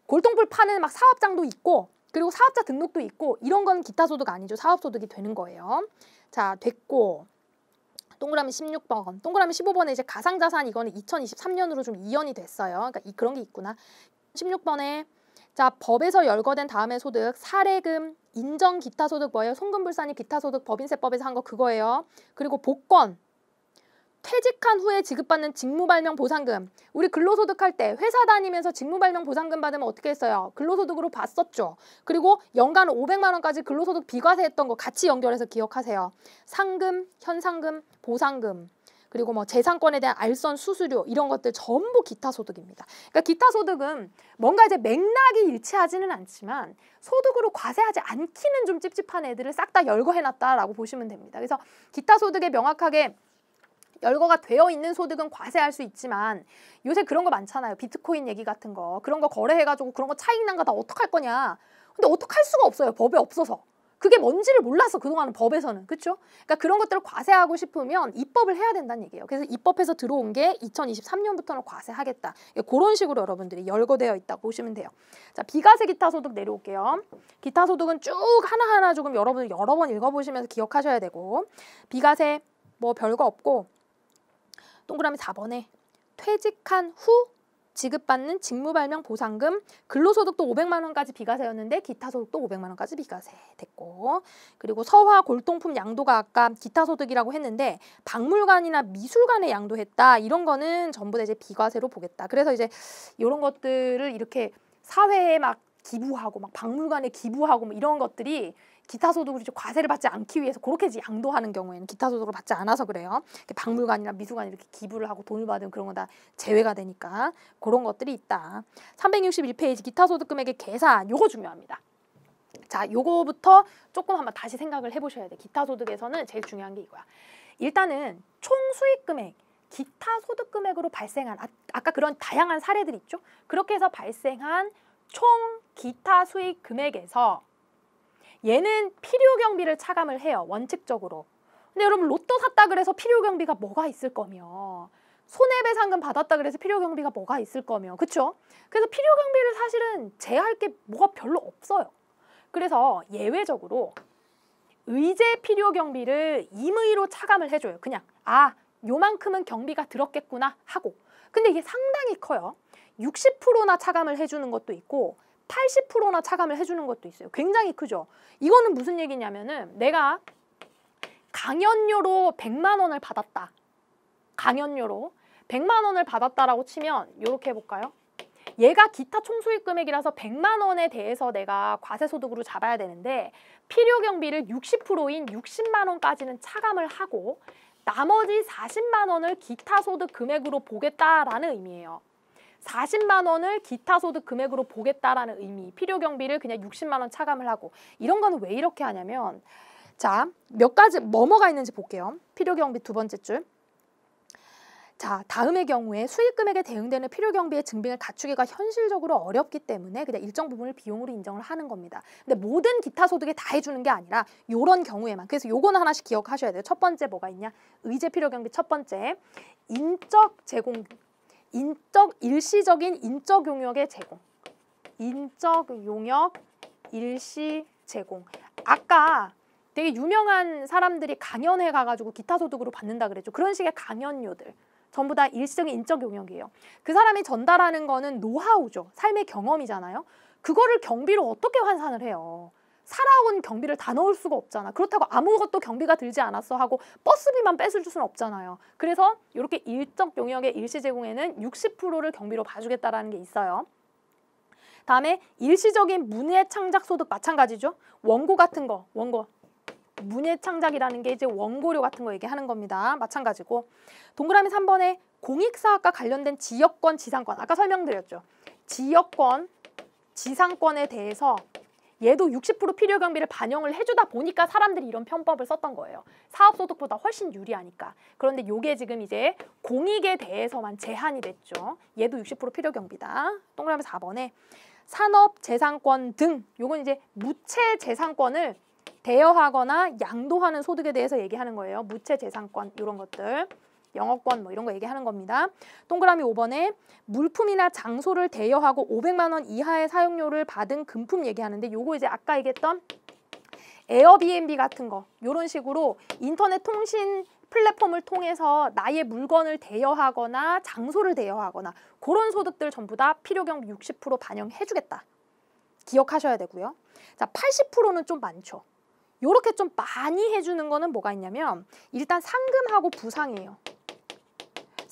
골동품 파는 막 사업장도 있고 그리고 사업자 등록도 있고 이런 건 기타소득 아니죠. 사업소득이 되는 거예요. 자, 됐고 동그라미 16번, 동그라미 15번에 이제 가상자산 이거는 2023년으로 좀 이연이 됐어요. 그러니까 그런 게 있구나. 16번에 자 법에서 열거된 다음의 소득, 사례금, 인정 기타소득 뭐예요? 송금불산입 기타소득 법인세법에서 한 거 그거예요. 그리고 복권, 퇴직한 후에 지급받는 직무발명 보상금. 우리 근로소득 할 때 회사 다니면서 직무발명 보상금 받으면 어떻게 했어요? 근로소득으로 봤었죠. 그리고 연간 500만 원까지 근로소득 비과세했던 거 같이 연결해서 기억하세요. 상금, 현상금, 보상금. 그리고 뭐 재산권에 대한 알선 수수료 이런 것들 전부 기타 소득입니다. 그러니까 기타 소득은 뭔가 이제 맥락이 일치하지는 않지만 소득으로 과세하지 않기는 좀 찝찝한 애들을 싹 다 열거해놨다라고 보시면 됩니다. 그래서 기타 소득에 명확하게 열거가 되어 있는 소득은 과세할 수 있지만 요새 그런 거 많잖아요. 비트코인 얘기 같은 거. 그런 거 거래해가지고 그런 거 차익 난 거 다 어떡할 거냐. 근데 어떡할 수가 없어요. 법에 없어서. 그게 뭔지를 몰라서 그동안은 법에서는. 그렇죠? 그러니까 그런 것들을 과세하고 싶으면 입법을 해야 된다는 얘기예요. 그래서 입법해서 들어온 게 2023년부터는 과세하겠다. 그런 식으로 여러분들이 열거되어 있다고 보시면 돼요. 자, 비과세 기타 소득 내려올게요. 기타 소득은 쭉 하나하나 조금 여러분 여러 번 읽어보시면서 기억하셔야 되고 비과세 뭐 별거 없고 동그라미 4번에 퇴직한 후 지급받는 직무발명 보상금, 근로소득도 500만 원까지 비과세였는데 기타 소득도 500만 원까지 비과세 됐고, 그리고 서화 골동품 양도가 아까 기타 소득이라고 했는데 박물관이나 미술관에 양도했다 이런 거는 전부 다 이제 비과세로 보겠다. 그래서 이제 이런 것들을 이렇게 사회에 막 기부하고 막 박물관에 기부하고 뭐 이런 것들이 기타 소득으로 과세를 받지 않기 위해서 그렇게 양도하는 경우에는 기타 소득을 받지 않아서 그래요. 박물관이나 미술관 이렇게 기부를 하고 돈을 받으면 그런 거 다 제외가 되니까 그런 것들이 있다. 361페이지 기타 소득 금액의 계산 요거 중요합니다. 자, 요거부터 조금 한번 다시 생각을 해보셔야 돼. 기타 소득에서는 제일 중요한 게 이거야. 일단은 총 수익 금액 기타 소득 금액으로 발생한 아까 그런 다양한 사례들 있죠. 그렇게 해서 발생한 총 기타 수익 금액에서 얘는 필요 경비를 차감을 해요. 원칙적으로. 근데 여러분 로또 샀다 그래서 필요 경비가 뭐가 있을 거며 손해배상금 받았다 그래서 필요 경비가 뭐가 있을 거며 그쵸? 그래서 필요 경비를 사실은 제할 게 뭐가 별로 없어요. 그래서 예외적으로 의제 필요 경비를 임의로 차감을 해줘요. 그냥 요만큼은 경비가 들었겠구나 하고. 근데 이게 상당히 커요. 60%나 차감을 해주는 것도 있고 80%나 차감을 해주는 것도 있어요. 굉장히 크죠. 이거는 무슨 얘기냐면은 내가 강연료로 100만 원을 받았다. 강연료로 100만 원을 받았다라고 치면 이렇게 해볼까요? 얘가 기타 총수익 금액이라서 100만 원에 대해서 내가 과세소득으로 잡아야 되는데 필요 경비를 60%인 60만 원까지는 차감을 하고 나머지 40만 원을 기타 소득 금액으로 보겠다라는 의미예요. 40만 원을 기타 소득 금액으로 보겠다라는 의미. 필요 경비를 그냥 60만 원 차감을 하고. 이런 거는 왜 이렇게 하냐면 자, 몇 가지 뭐가 있는지 볼게요. 필요 경비 두 번째 줄. 자, 다음의 경우에 수익 금액에 대응되는 필요 경비의 증빙을 갖추기가 현실적으로 어렵기 때문에 그냥 일정 부분을 비용으로 인정을 하는 겁니다. 근데 모든 기타 소득에 다 해주는 게 아니라 이런 경우에만. 그래서 요거는 하나씩 기억하셔야 돼요. 첫 번째 뭐가 있냐? 의제 필요 경비 첫 번째. 인적 제공. 일시적인 인적 용역의 제공. 인적 용역 일시 제공. 아까 되게 유명한 사람들이 강연회 가가지고 기타 소득으로 받는다 그랬죠. 그런 식의 강연료들. 전부 다 일시적인 인적 용역이에요. 그 사람이 전달하는 거는 노하우죠. 삶의 경험이잖아요. 그거를 경비로 어떻게 환산을 해요? 살아온 경비를 다 넣을 수가 없잖아. 그렇다고 아무것도 경비가 들지 않았어 하고 버스비만 뺏을 수는 없잖아요. 그래서 이렇게 일적 용역의 일시 제공에는 60%를 경비로 봐주겠다라는 게 있어요. 다음에 일시적인 문예 창작 소득 마찬가지죠. 원고 같은 거, 원고. 문예 창작이라는 게 이제 원고료 같은 거 얘기하는 겁니다. 마찬가지고. 동그라미 3번에 공익사업과 관련된 지역권, 지상권. 아까 설명드렸죠. 지역권, 지상권에 대해서 얘도 60% 필요 경비를 반영을 해주다 보니까 사람들이 이런 편법을 썼던 거예요. 사업소득보다 훨씬 유리하니까. 그런데 요게 지금 이제 공익에 대해서만 제한이 됐죠. 얘도 60% 필요 경비다. 동그라미 4번에 산업재산권 등 요건 이제 무채재산권을 대여하거나 양도하는 소득에 대해서 얘기하는 거예요. 무채재산권 이런 것들. 영업권 뭐 이런 거 얘기하는 겁니다. 동그라미 5번에 물품이나 장소를 대여하고 500만 원 이하의 사용료를 받은 금품 얘기하는데 요거 이제 아까 얘기했던 에어비앤비 같은 거 이런 식으로 인터넷 통신 플랫폼을 통해서 나의 물건을 대여하거나 장소를 대여하거나 그런 소득들 전부 다 필요경비 60% 반영해주겠다. 기억하셔야 되고요. 자, 80%는 좀 많죠. 요렇게 좀 많이 해주는 거는 뭐가 있냐면 일단 상금하고 부상이에요.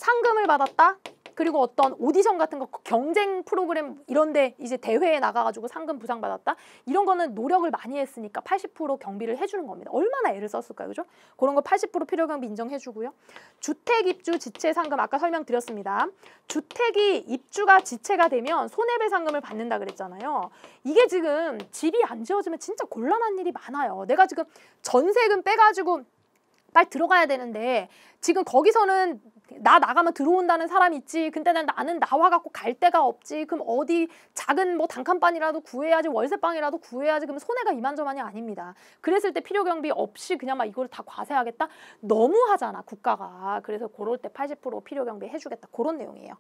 상금을 받았다. 그리고 어떤 오디션 같은 거 경쟁 프로그램 이런데 이제 대회에 나가가지고 상금 부상 받았다. 이런 거는 노력을 많이 했으니까 80% 경비를 해주는 겁니다. 얼마나 애를 썼을까요, 그죠? 그런 거 80% 필요 경비 인정해주고요. 주택 입주 지체 상금 아까 설명드렸습니다. 주택이 입주가 지체가 되면 손해배상금을 받는다 그랬잖아요. 이게 지금 집이 안 지어지면 진짜 곤란한 일이 많아요. 내가 지금 전세금 빼가지고 빨리 들어가야 되는데 지금 거기서는 나 나가면 들어온다는 사람이 있지. 근데 나는 나와갖고 갈 데가 없지. 그럼 어디 작은 뭐 단칸방이라도 구해야지, 월세방이라도 구해야지. 그러면 손해가 이만저만이 아닙니다. 그랬을 때 필요경비 없이 그냥 막 이걸 다 과세하겠다? 너무하잖아, 국가가. 그래서 그럴 때 80% 필요경비 해주겠다. 그런 내용이에요.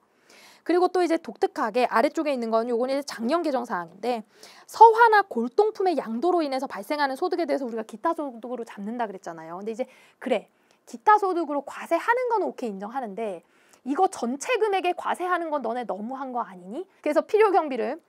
그리고 또 이제 독특하게 아래쪽에 있는 건 요건 이제 작년 개정 사항인데 서화나 골동품의 양도로 인해서 발생하는 소득에 대해서 우리가 기타 소득으로 잡는다 그랬잖아요. 근데 이제 그래. 기타 소득으로 과세하는 건 오케이 인정하는데 이거 전체 금액에 과세하는 건 너네 너무한 거 아니니? 그래서 필요 경비를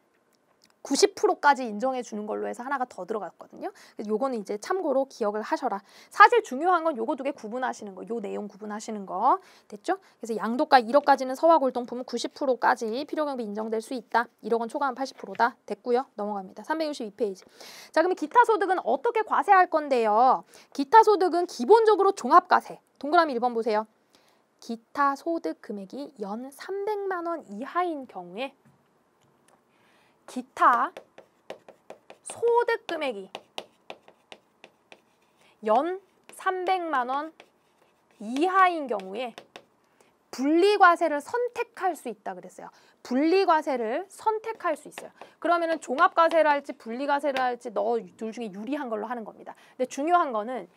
90%까지 인정해 주는 걸로 해서 하나가 더 들어갔거든요. 그래서 요거는 이제 참고로 기억을 하셔라. 사실 중요한 건 요거 두 개 구분하시는 거, 요 내용 구분하시는 거. 됐죠? 그래서 양도가 1억까지는 서화 골동품은 90%까지 필요 경비 인정될 수 있다. 1억 원 초과하면 80%다. 됐고요. 넘어갑니다. 362페이지. 자, 그러면 기타 소득은 어떻게 과세할 건데요? 기타 소득은 기본적으로 종합과세. 동그라미 1번 보세요. 기타 소득 금액이 연 300만 원 이하인 경우에 기타 소득 금액이 연 300만 원 이하인 경우에 분리과세를 선택할 수 있다 그랬어요. 분리과세를 선택할 수 있어요. 그러면은 종합과세를 할지 분리과세를 할지 너 둘 중에 유리한 걸로 하는 겁니다. 근데 중요한 거는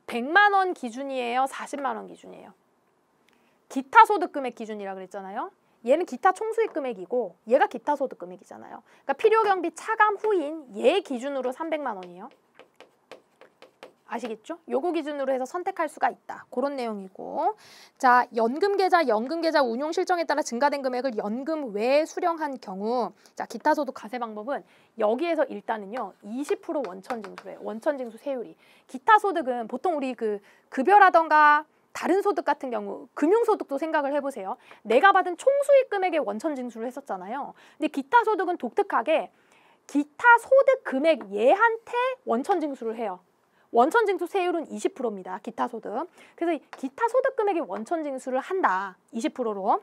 100만 원 기준이에요? 40만 원 기준이에요? 기타 소득 금액 기준이라 그랬잖아요. 얘는 기타 총수익 금액이고 얘가 기타 소득 금액이잖아요. 그러니까 필요경비 차감 후인 얘 기준으로 300만 원이에요. 아시겠죠? 요거 기준으로 해서 선택할 수가 있다. 그런 내용이고. 자, 연금계좌 운용 실정에 따라 증가된 금액을 연금 외에 수령한 경우 자, 기타 소득 과세 방법은 여기에서 일단은요. 20% 원천 징수예요. 원천 징수 세율이. 기타 소득은 보통 우리 그 급여라던가 다른 소득 같은 경우 금융소득도 생각을 해보세요. 내가 받은 총수익 금액의 원천 징수를 했었잖아요. 근데 기타 소득은 독특하게 기타 소득 금액 얘한테 원천 징수를 해요. 원천 징수 세율은 20%입니다. 기타 소득. 그래서 기타 소득 금액의 원천 징수를 한다. 20%로.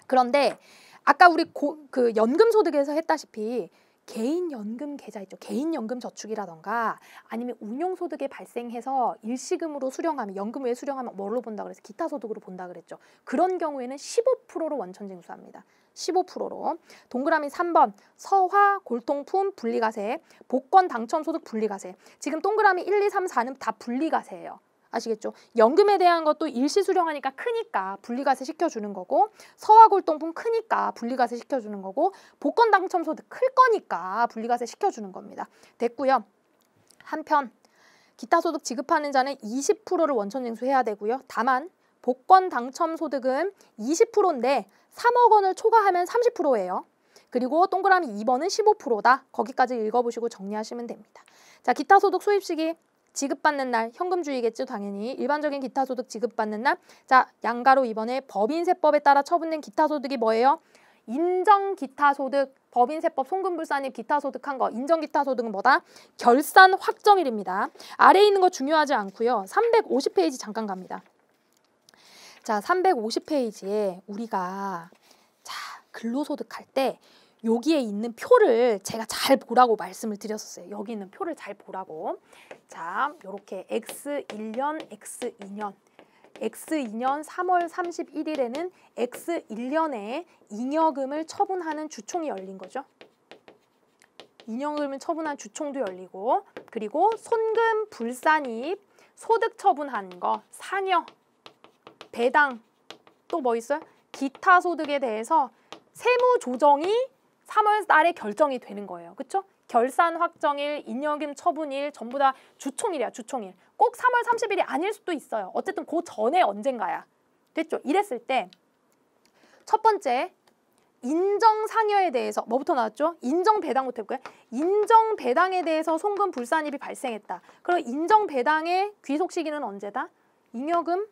그런데 아까 우리 그 연금 소득에서 했다시피 개인연금 계좌 있죠. 개인연금 저축이라던가 아니면 운용소득에 발생해서 일시금으로 수령하면 연금 외에 수령하면 뭘로 본다 그래서 기타 소득으로 본다 그랬죠. 그런 경우에는 15%로 원천 징수합니다. 15%로. 동그라미 3번 서화 골동품 분리과세, 복권 당첨소득 분리과세. 지금 동그라미 1, 2, 3, 4는 다 분리과세예요. 아시겠죠? 연금에 대한 것도 일시 수령하니까 크니까 분리과세 시켜주는 거고 서화골동품 크니까 분리과세 시켜주는 거고 복권 당첨소득 클 거니까 분리과세 시켜주는 겁니다. 됐고요. 한편 기타 소득 지급하는 자는 20%를 원천 징수해야 되고요. 다만 복권 당첨소득은 20%인데 3억 원을 초과하면 30%예요. 그리고 동그라미 2번은 15%다. 거기까지 읽어보시고 정리하시면 됩니다. 자, 기타 소득 수입 시기 지급받는 날 현금주의겠죠. 당연히 일반적인 기타소득 지급받는 날. 자, 양가로 이번에 법인세법에 따라 처분된 기타소득이 뭐예요? 인정기타소득, 법인세법 송금불산입 기타소득한 거. 인정기타소득은 뭐다? 결산 확정일입니다. 아래에 있는 거 중요하지 않고요. 350페이지 잠깐 갑니다. 자, 350페이지에 우리가 자 근로소득 할 때 여기에 있는 표를 제가 잘 보라고 말씀을 드렸었어요. 여기 있는 표를 잘 보라고. 자, 요렇게 X1년, X2년. X2년 3월 31일에는 X1년에 잉여금을 처분하는 주총이 열린 거죠. 잉여금을 처분한 주총도 열리고 그리고 손금 불산입, 소득 처분한 거, 상여, 배당, 또 뭐 있어요? 기타 소득에 대해서 세무 조정이 3월 달에 결정이 되는 거예요. 그렇죠? 결산 확정일, 잉여금 처분일 전부 다 주총일이야. 주총일. 꼭 3월 30일이 아닐 수도 있어요. 어쨌든 그 전에 언젠가야. 됐죠? 이랬을 때 첫 번째 인정상여에 대해서 뭐부터 나왔죠? 인정배당부터 해볼까요? 인정배당에 대해서 송금 불산입이 발생했다. 그럼 인정배당의 귀속 시기는 언제다? 잉여금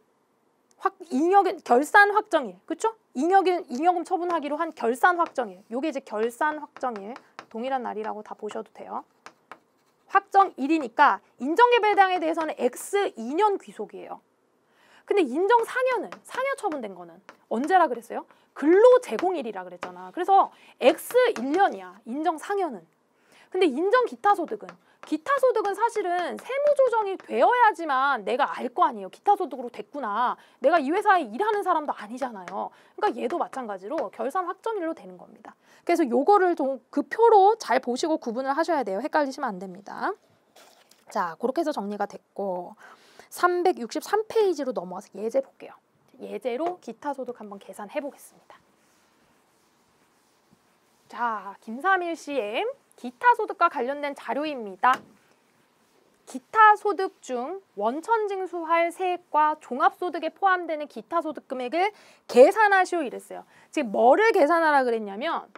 결산 확정일, 그렇죠? 잉여금 처분하기로 한 결산 확정일. 요게 이제 결산 확정일, 동일한 날이라고 다 보셔도 돼요. 확정일이니까 인정계배당에 대해서는 X 2년 귀속이에요. 근데 인정 상여는, 상여 처분된 거는 언제라 그랬어요? 근로 제공일이라 그랬잖아. 그래서 X 1년이야, 인정 상여는. 근데 인정 기타 소득은, 기타 소득은 사실은 세무조정이 되어야지만 내가 알 거 아니에요. 기타 소득으로 됐구나. 내가 이 회사에 일하는 사람도 아니잖아요. 그러니까 얘도 마찬가지로 결산 확정일로 되는 겁니다. 그래서 요거를 좀 그 표로 잘 보시고 구분을 하셔야 돼요. 헷갈리시면 안 됩니다. 자, 그렇게 해서 정리가 됐고 363페이지로 넘어가서 예제 볼게요. 예제로 기타 소득 한번 계산해 보겠습니다. 자, 김삼일 씨의 기타 소득과 관련된 자료입니다. 기타 소득 중 원천 징수할 세액과 종합소득에 포함되는 기타 소득 금액을 계산하시오 이랬어요. 지금 뭐를 계산하라 그랬냐면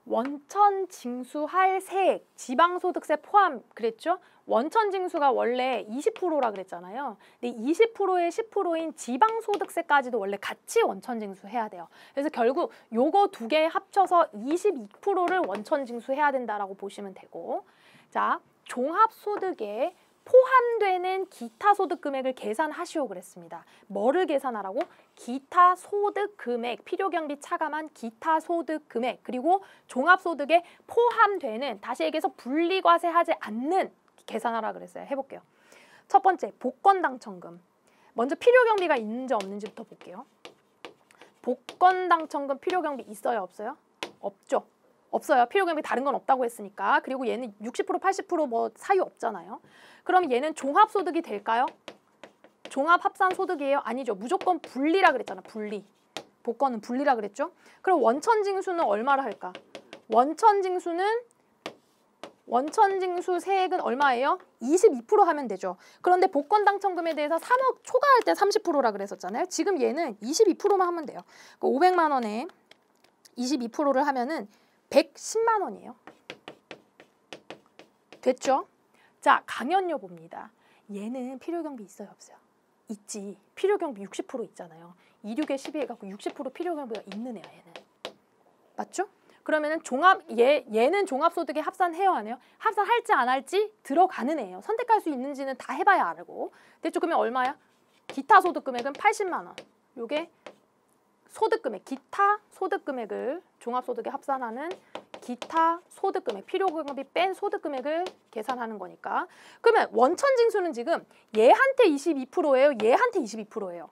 원천 징수할 세액, 지방소득세 포함 그랬죠? 원천 징수가 원래 20%라 그랬잖아요. 근데 20%에 10%인 지방소득세까지도 원래 같이 원천 징수해야 돼요. 그래서 결국 요거 두 개 합쳐서 22%를 원천 징수해야 된다라고 보시면 되고, 자, 종합소득에 포함되는 기타 소득 금액을 계산하시오 그랬습니다. 뭐를 계산하라고? 기타 소득 금액, 필요경비 차감한 기타 소득 금액, 그리고 종합소득에 포함되는, 다시 얘기해서 분리과세하지 않는 계산하라 그랬어요. 해볼게요. 첫 번째, 복권 당첨금. 먼저 필요경비가 있는지 없는지부터 볼게요. 복권 당첨금 필요경비 있어요, 없어요? 없죠. 없어요. 필요경비 다른 건 없다고 했으니까. 그리고 얘는 60% 80% 뭐 사유 없잖아요. 그럼 얘는 종합소득이 될까요? 종합합산소득이에요? 아니죠. 무조건 분리라 그랬잖아. 분리. 복권은 분리라 그랬죠. 그럼 원천징수는 얼마를 할까? 원천징수 세액은 얼마예요? 22% 하면 되죠. 그런데 복권 당첨금에 대해서 3억 초과할 때 30%라 그랬었잖아요. 지금 얘는 22%만 하면 돼요. 500만 원에 22%를 하면은 110만 원이에요. 됐죠? 자, 강연료 봅니다. 얘는 필요경비 있어요, 없어요? 있지. 필요경비 60% 있잖아요. 26에 12 해갖고 60% 필요경비가 있는 애야, 얘는. 맞죠? 그러면은 얘는 종합소득에 합산해요, 안 해요? 합산할지 안 할지 들어가는 애예요. 선택할 수 있는지는 다 해봐야 알고. 됐죠? 그러면 얼마야? 기타 소득 금액은 80만 원. 요게 소득금액, 기타 소득금액을 종합소득에 합산하는 기타 소득금액, 필요경비 뺀 소득금액을 계산하는 거니까. 그러면 원천징수는 지금 얘한테 22%예요, 얘한테 22%예요.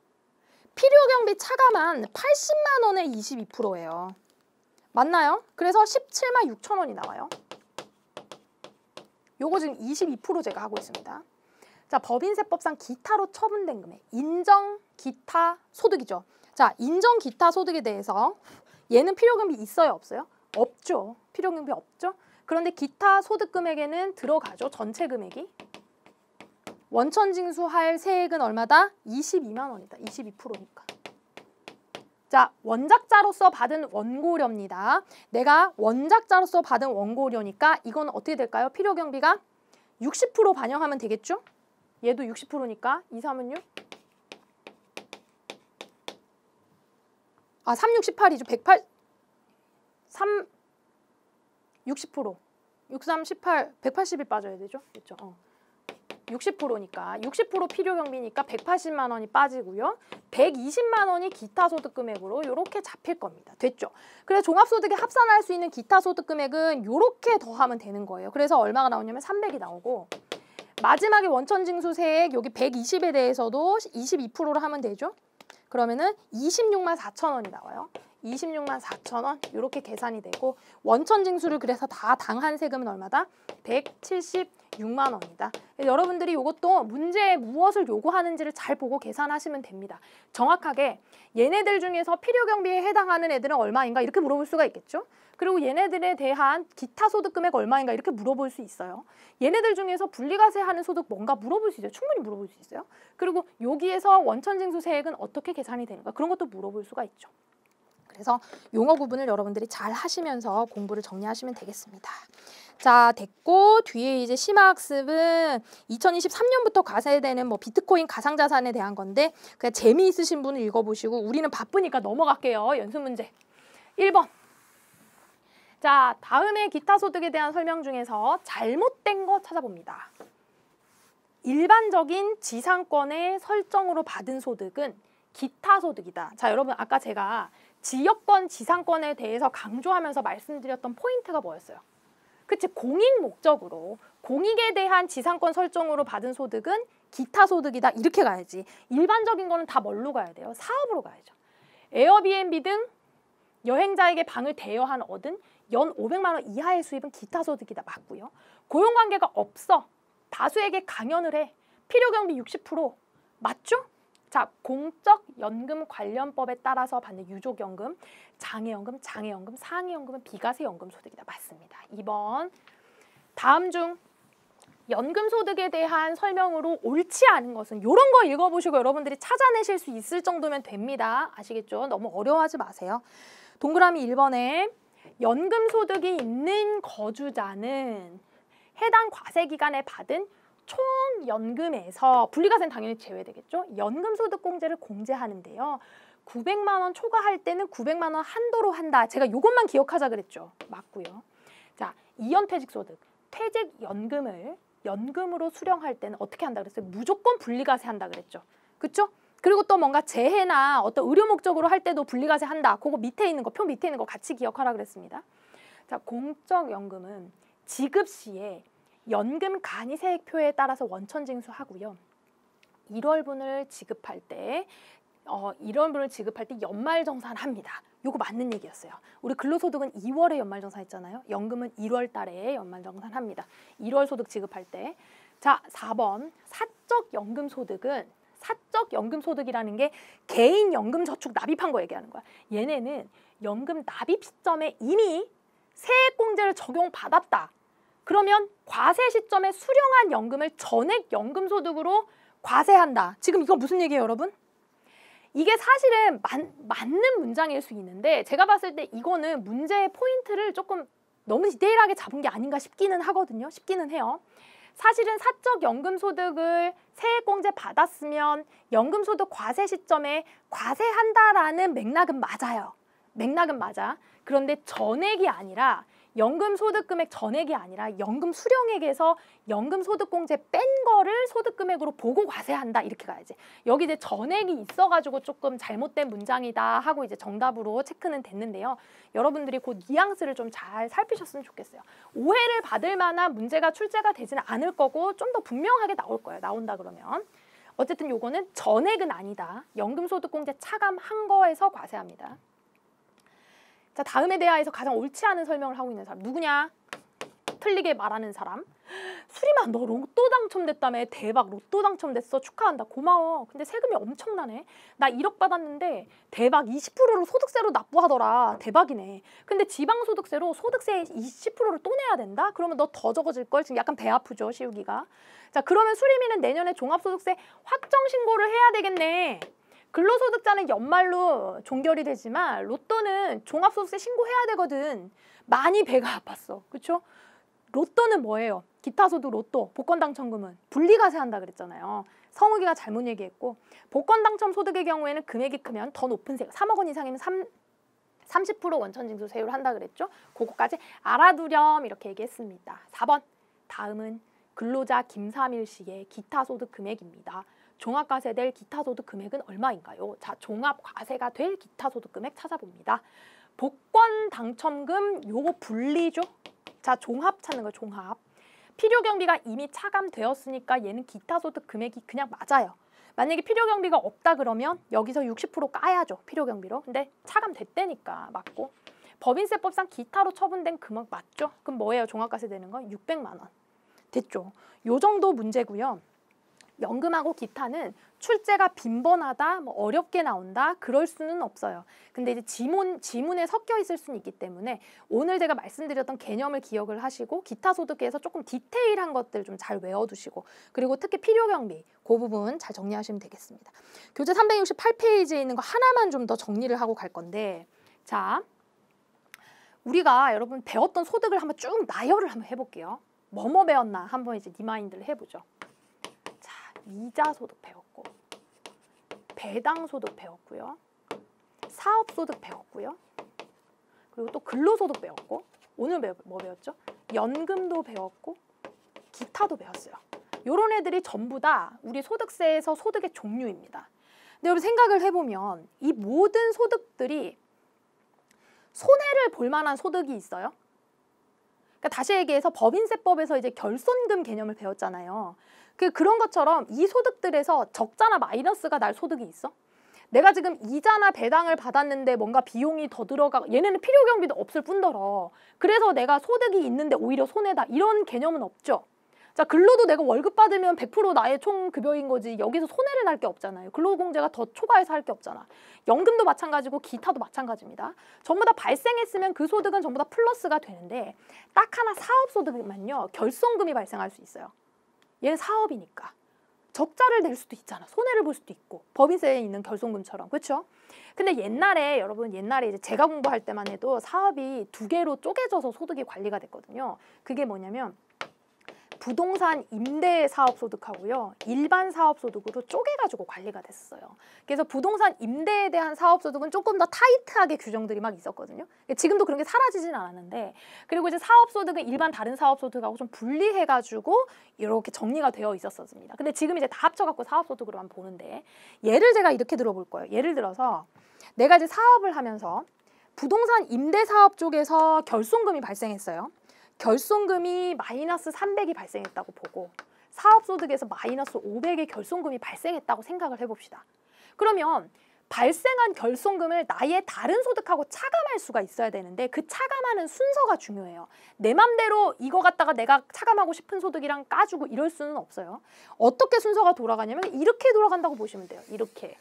필요경비 차감한 80만 원에 22%예요. 맞나요? 그래서 17만 6천 원이 나와요. 요거 지금 22% 제가 하고 있습니다. 자, 법인세법상 기타로 처분된 금액, 인정 기타 소득이죠. 자, 인정 기타 소득에 대해서 얘는 필요경비 있어요, 없어요? 없죠. 필요경비 없죠. 그런데 기타 소득 금액에는 들어가죠. 전체 금액이. 원천징수할 세액은 얼마다? 22만 원이다. 22%니까. 자, 원작자로서 받은 원고료입니다. 내가 원작자로서 받은 원고료니까 이건 어떻게 될까요? 필요경비가 60% 반영하면 되겠죠? 얘도 60%니까 2, 3은 6. 3, 6, 18이죠. 60%. 6, 3, 18, 180이 빠져야 되죠? 그렇죠? 60%니까 60% 필요경비니까 180만 원이 빠지고요. 120만 원이 기타 소득 금액으로 이렇게 잡힐 겁니다. 됐죠? 그래서 종합소득에 합산할 수 있는 기타 소득 금액은 이렇게 더하면 되는 거예요. 그래서 얼마가 나오냐면 300이 나오고, 마지막에 원천징수세액 여기 120에 대해서도 22%로 하면 되죠? 그러면은 26만 4천 원이 나와요. 26만 4천 원 이렇게 계산이 되고, 원천징수를 그래서 다 당한 세금은 얼마다? 176만 원이다. 여러분들이 이것도 문제에 무엇을 요구하는지를 잘 보고 계산하시면 됩니다. 정확하게 얘네들 중에서 필요경비에 해당하는 애들은 얼마인가 이렇게 물어볼 수가 있겠죠. 그리고 얘네들에 대한 기타 소득 금액 얼마인가 이렇게 물어볼 수 있어요. 얘네들 중에서 분리과세하는 소득 뭔가 물어볼 수 있어요. 충분히 물어볼 수 있어요. 그리고 여기에서 원천징수세액은 어떻게 계산이 되는가 그런 것도 물어볼 수가 있죠. 그래서 용어 구분을 여러분들이 잘 하시면서 공부를 정리하시면 되겠습니다. 자, 됐고 뒤에 이제 심화학습은 2023년부터 과세되는 뭐 비트코인 가상자산에 대한 건데 그냥 재미있으신 분은 읽어보시고 우리는 바쁘니까 넘어갈게요. 연습 문제 1번. 자, 다음에 기타 소득에 대한 설명 중에서 잘못된 거 찾아봅니다. 일반적인 지상권의 설정으로 받은 소득은 기타 소득이다. 자, 여러분 아까 제가 지역권 지상권에 대해서 강조하면서 말씀드렸던 포인트가 뭐였어요? 그치, 공익 목적으로 공익에 대한 지상권 설정으로 받은 소득은 기타 소득이다. 이렇게 가야지. 일반적인 거는 다 뭘로 가야 돼요? 사업으로 가야죠. 에어비앤비 등 여행자에게 방을 대여한 얻은 연 500만 원 이하의 수입은 기타 소득이다. 맞고요. 고용관계가 없어. 다수에게 강연을 해. 필요경비 60%. 맞죠? 자, 공적연금 관련법에 따라서 받는 유족연금, 장애연금, 상해연금은 비과세연금 소득이다. 맞습니다. 2번. 다음 중 연금소득에 대한 설명으로 옳지 않은 것은 이런 거 읽어보시고 여러분들이 찾아내실 수 있을 정도면 됩니다. 아시겠죠? 너무 어려워하지 마세요. 동그라미 1번에 연금소득이 있는 거주자는 해당 과세기간에 받은 총연금에서 분리과세는 당연히 제외되겠죠. 연금소득공제를 공제하는데요. 900만 원 초과할 때는 900만 원 한도로 한다. 제가 이것만 기억하자 그랬죠. 맞고요. 자, 이연퇴직소득, 퇴직연금을 연금으로 수령할 때는 어떻게 한다 그랬어요? 무조건 분리과세 한다 그랬죠. 그렇죠? 그리고 또 뭔가 재해나 어떤 의료 목적으로 할 때도 분리과세 한다. 그거 밑에 있는 거, 표 밑에 있는 거 같이 기억하라 그랬습니다. 자, 공적연금은 지급 시에 연금 간이세액표에 따라서 원천 징수하고요. 1월분을 지급할 때 연말정산합니다. 요거 맞는 얘기였어요. 우리 근로소득은 2월에 연말정산했잖아요. 연금은 1월 달에 연말정산합니다. 1월 소득 지급할 때. 자, 4번. 사적연금소득은 사적연금소득이라는 게 개인연금저축 납입한 거 얘기하는 거야. 얘네는 연금 납입 시점에 이미 세액공제를 적용받았다. 그러면 과세 시점에 수령한 연금을 전액 연금소득으로 과세한다. 지금 이거 무슨 얘기예요, 여러분? 이게 사실은 맞는 문장일 수 있는데 제가 봤을 때 이거는 문제의 포인트를 조금 너무 디테일하게 잡은 게 아닌가 싶기는 하거든요. 싶기는 해요. 사실은 사적연금소득을 세액공제 받았으면 연금소득 과세 시점에 과세한다라는 맥락은 맞아요. 맥락은 맞아. 그런데 전액이 아니라 연금소득금액 전액이 아니라 연금 수령액에서 연금소득공제 뺀 거를 소득금액으로 보고 과세한다. 이렇게 가야지. 여기 이제 전액이 있어가지고 조금 잘못된 문장이다 하고 이제 정답으로 체크는 됐는데요. 여러분들이 그 뉘앙스를 좀 잘 살피셨으면 좋겠어요. 오해를 받을 만한 문제가 출제가 되지는 않을 거고 좀 더 분명하게 나올 거예요. 나온다 그러면. 어쨌든 요거는 전액은 아니다. 연금소득공제 차감한 거에서 과세합니다. 자, 다음에 대하여서 가장 옳지 않은 설명을 하고 있는 사람 누구냐? 틀리게 말하는 사람. 수림아, 너 로또 당첨됐다며. 대박, 로또 당첨됐어. 축하한다. 고마워. 근데 세금이 엄청나네. 나 1억 받았는데 대박 20%를 소득세로 납부하더라. 대박이네. 근데 지방소득세로 소득세 20%를 또 내야 된다? 그러면 너 더 적어질걸? 지금 약간 배 아프죠, 시우기가. 자, 그러면 수림이는 내년에 종합소득세 확정신고를 해야 되겠네. 근로소득자는 연말로 종결이 되지만 로또는 종합소득세 신고해야 되거든. 많이 배가 아팠어. 그렇죠? 로또는 뭐예요? 기타소득 로또, 복권당첨금은 분리과세한다 그랬잖아요. 성욱이가 잘못 얘기했고 복권당첨 소득의 경우에는 금액이 크면 더 높은 세금, 3억 원 이상이면 30% 원천징수세율을 한다 그랬죠? 그거까지 알아두렴 이렇게 얘기했습니다. 4번. 다음은 근로자 김삼일 씨의 기타소득 금액입니다. 종합과세될 기타소득 금액은 얼마인가요? 자, 종합과세가 될 기타소득 금액 찾아봅니다. 복권 당첨금 요거 분리죠? 자, 종합 찾는 거 종합. 필요경비가 이미 차감되었으니까 얘는 기타소득 금액이 그냥 맞아요. 만약에 필요경비가 없다 그러면 여기서 60% 까야죠. 필요경비로. 근데 차감됐다니까 맞고. 법인세법상 기타로 처분된 금액 맞죠? 그럼 뭐예요? 종합과세 되는 건 600만 원. 됐죠? 요 정도 문제고요. 연금하고 기타는 출제가 빈번하다, 뭐 어렵게 나온다, 그럴 수는 없어요. 근데 이제 지문에 섞여 있을 수는 있기 때문에 오늘 제가 말씀드렸던 개념을 기억을 하시고 기타 소득에서 조금 디테일한 것들 좀 잘 외워두시고 그리고 특히 필요경비 그 부분 잘 정리하시면 되겠습니다. 교재 368페이지에 있는 거 하나만 좀 더 정리를 하고 갈 건데 자, 우리가 여러분 배웠던 소득을 한번 쭉 나열을 한번 해볼게요. 뭐뭐 배웠나 한번 이제 리마인드를 해보죠. 자, 이자 소득 배웠고, 배당 소득 배웠고요, 사업 소득 배웠고요, 그리고 또 근로소득 배웠고, 오늘 뭐 배웠죠? 연금도 배웠고, 기타도 배웠어요. 요런 애들이 전부 다 우리 소득세에서 소득의 종류입니다. 근데 여러분 생각을 해보면 이 모든 소득들이 손해를 볼 만한 소득이 있어요? 그러니까 다시 얘기해서 법인세법에서 이제 결손금 개념을 배웠잖아요. 그런 것처럼 이 소득들에서 적자나 마이너스가 날 소득이 있어? 내가 지금 이자나 배당을 받았는데 뭔가 비용이 더 들어가, 얘네는 필요 경비도 없을 뿐더러 그래서 내가 소득이 있는데 오히려 손해다, 이런 개념은 없죠. 자, 근로도 내가 월급 받으면 100% 나의 총 급여인 거지 여기서 손해를 날 게 없잖아요. 근로공제가 더 초과해서 할 게 없잖아. 연금도 마찬가지고 기타도 마찬가지입니다. 전부 다 발생했으면 그 소득은 전부 다 플러스가 되는데 딱 하나 사업소득만요, 결손금이 발생할 수 있어요. 얘는 사업이니까 적자를 낼 수도 있잖아. 손해를 볼 수도 있고, 법인세에 있는 결손금처럼. 그렇죠? 근데 옛날에 여러분, 옛날에 이제 제가 공부할 때만 해도 사업이 두 개로 쪼개져서 소득이 관리가 됐거든요. 그게 뭐냐면 부동산 임대 사업 소득하고요, 일반 사업 소득으로 쪼개가지고 관리가 됐어요. 그래서 부동산 임대에 대한 사업 소득은 조금 더 타이트하게 규정들이 막 있었거든요. 지금도 그런 게 사라지진 않았는데, 그리고 이제 사업 소득은 일반 다른 사업 소득하고 좀 분리해가지고 이렇게 정리가 되어 있었습니다. 근데 지금 이제 다 합쳐갖고 사업 소득으로만 보는데, 예를 제가 이렇게 들어볼 거예요. 예를 들어서 내가 이제 사업을 하면서 부동산 임대 사업 쪽에서 결손금이 발생했어요. 결손금이 마이너스 300이 발생했다고 보고 사업소득에서 마이너스 500의 결손금이 발생했다고 생각을 해봅시다. 그러면 발생한 결손금을 나의 다른 소득하고 차감할 수가 있어야 되는데 그 차감하는 순서가 중요해요. 내 맘대로 이거 갖다가 내가 차감하고 싶은 소득이랑 까주고 이럴 수는 없어요. 어떻게 순서가 돌아가냐면 이렇게 돌아간다고 보시면 돼요. 이렇게.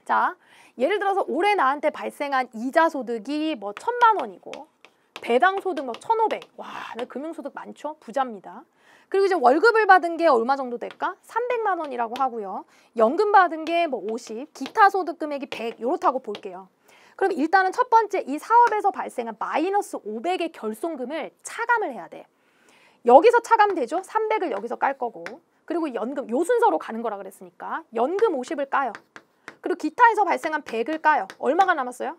자, 예를 들어서 올해 나한테 발생한 이자 소득이 뭐 1,000만 원이고 배당 소득 뭐 1,500. 와, 내 금융소득 많죠? 부자입니다. 그리고 이제 월급을 받은 게 얼마 정도 될까? 300만 원이라고 하고요. 연금 받은 게 뭐 50, 기타 소득 금액이 100, 요렇다고 볼게요. 그럼 일단은 첫 번째 이 사업에서 발생한 마이너스 500의 결손금을 차감을 해야 돼. 여기서 차감되죠? 300을 여기서 깔 거고. 그리고 연금, 요 순서로 가는 거라 그랬으니까 연금 50을 까요. 그리고 기타에서 발생한 100을 까요. 얼마가 남았어요?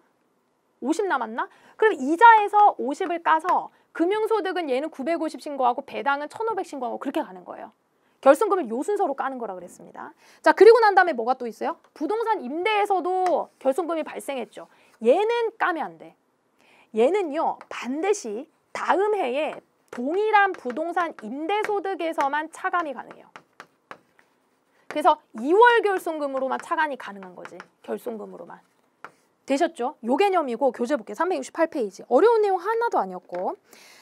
50 남았나? 그럼 이자에서 50을 까서 금융소득은 얘는 950 신고하고 배당은 1,500 신고하고 그렇게 가는 거예요. 결손금을 요 순서로 까는 거라 그랬습니다. 자, 그리고 난 다음에 뭐가 또 있어요? 부동산 임대에서도 결손금이 발생했죠. 얘는 까면 안 돼. 얘는요, 반드시 다음 해에 동일한 부동산 임대소득에서만 차감이 가능해요. 그래서 2월 결손금으로만 차감이 가능한 거지. 결손금으로만. 되셨죠? 요 개념이고 교재 볼게요. 368페이지. 어려운 내용 하나도 아니었고.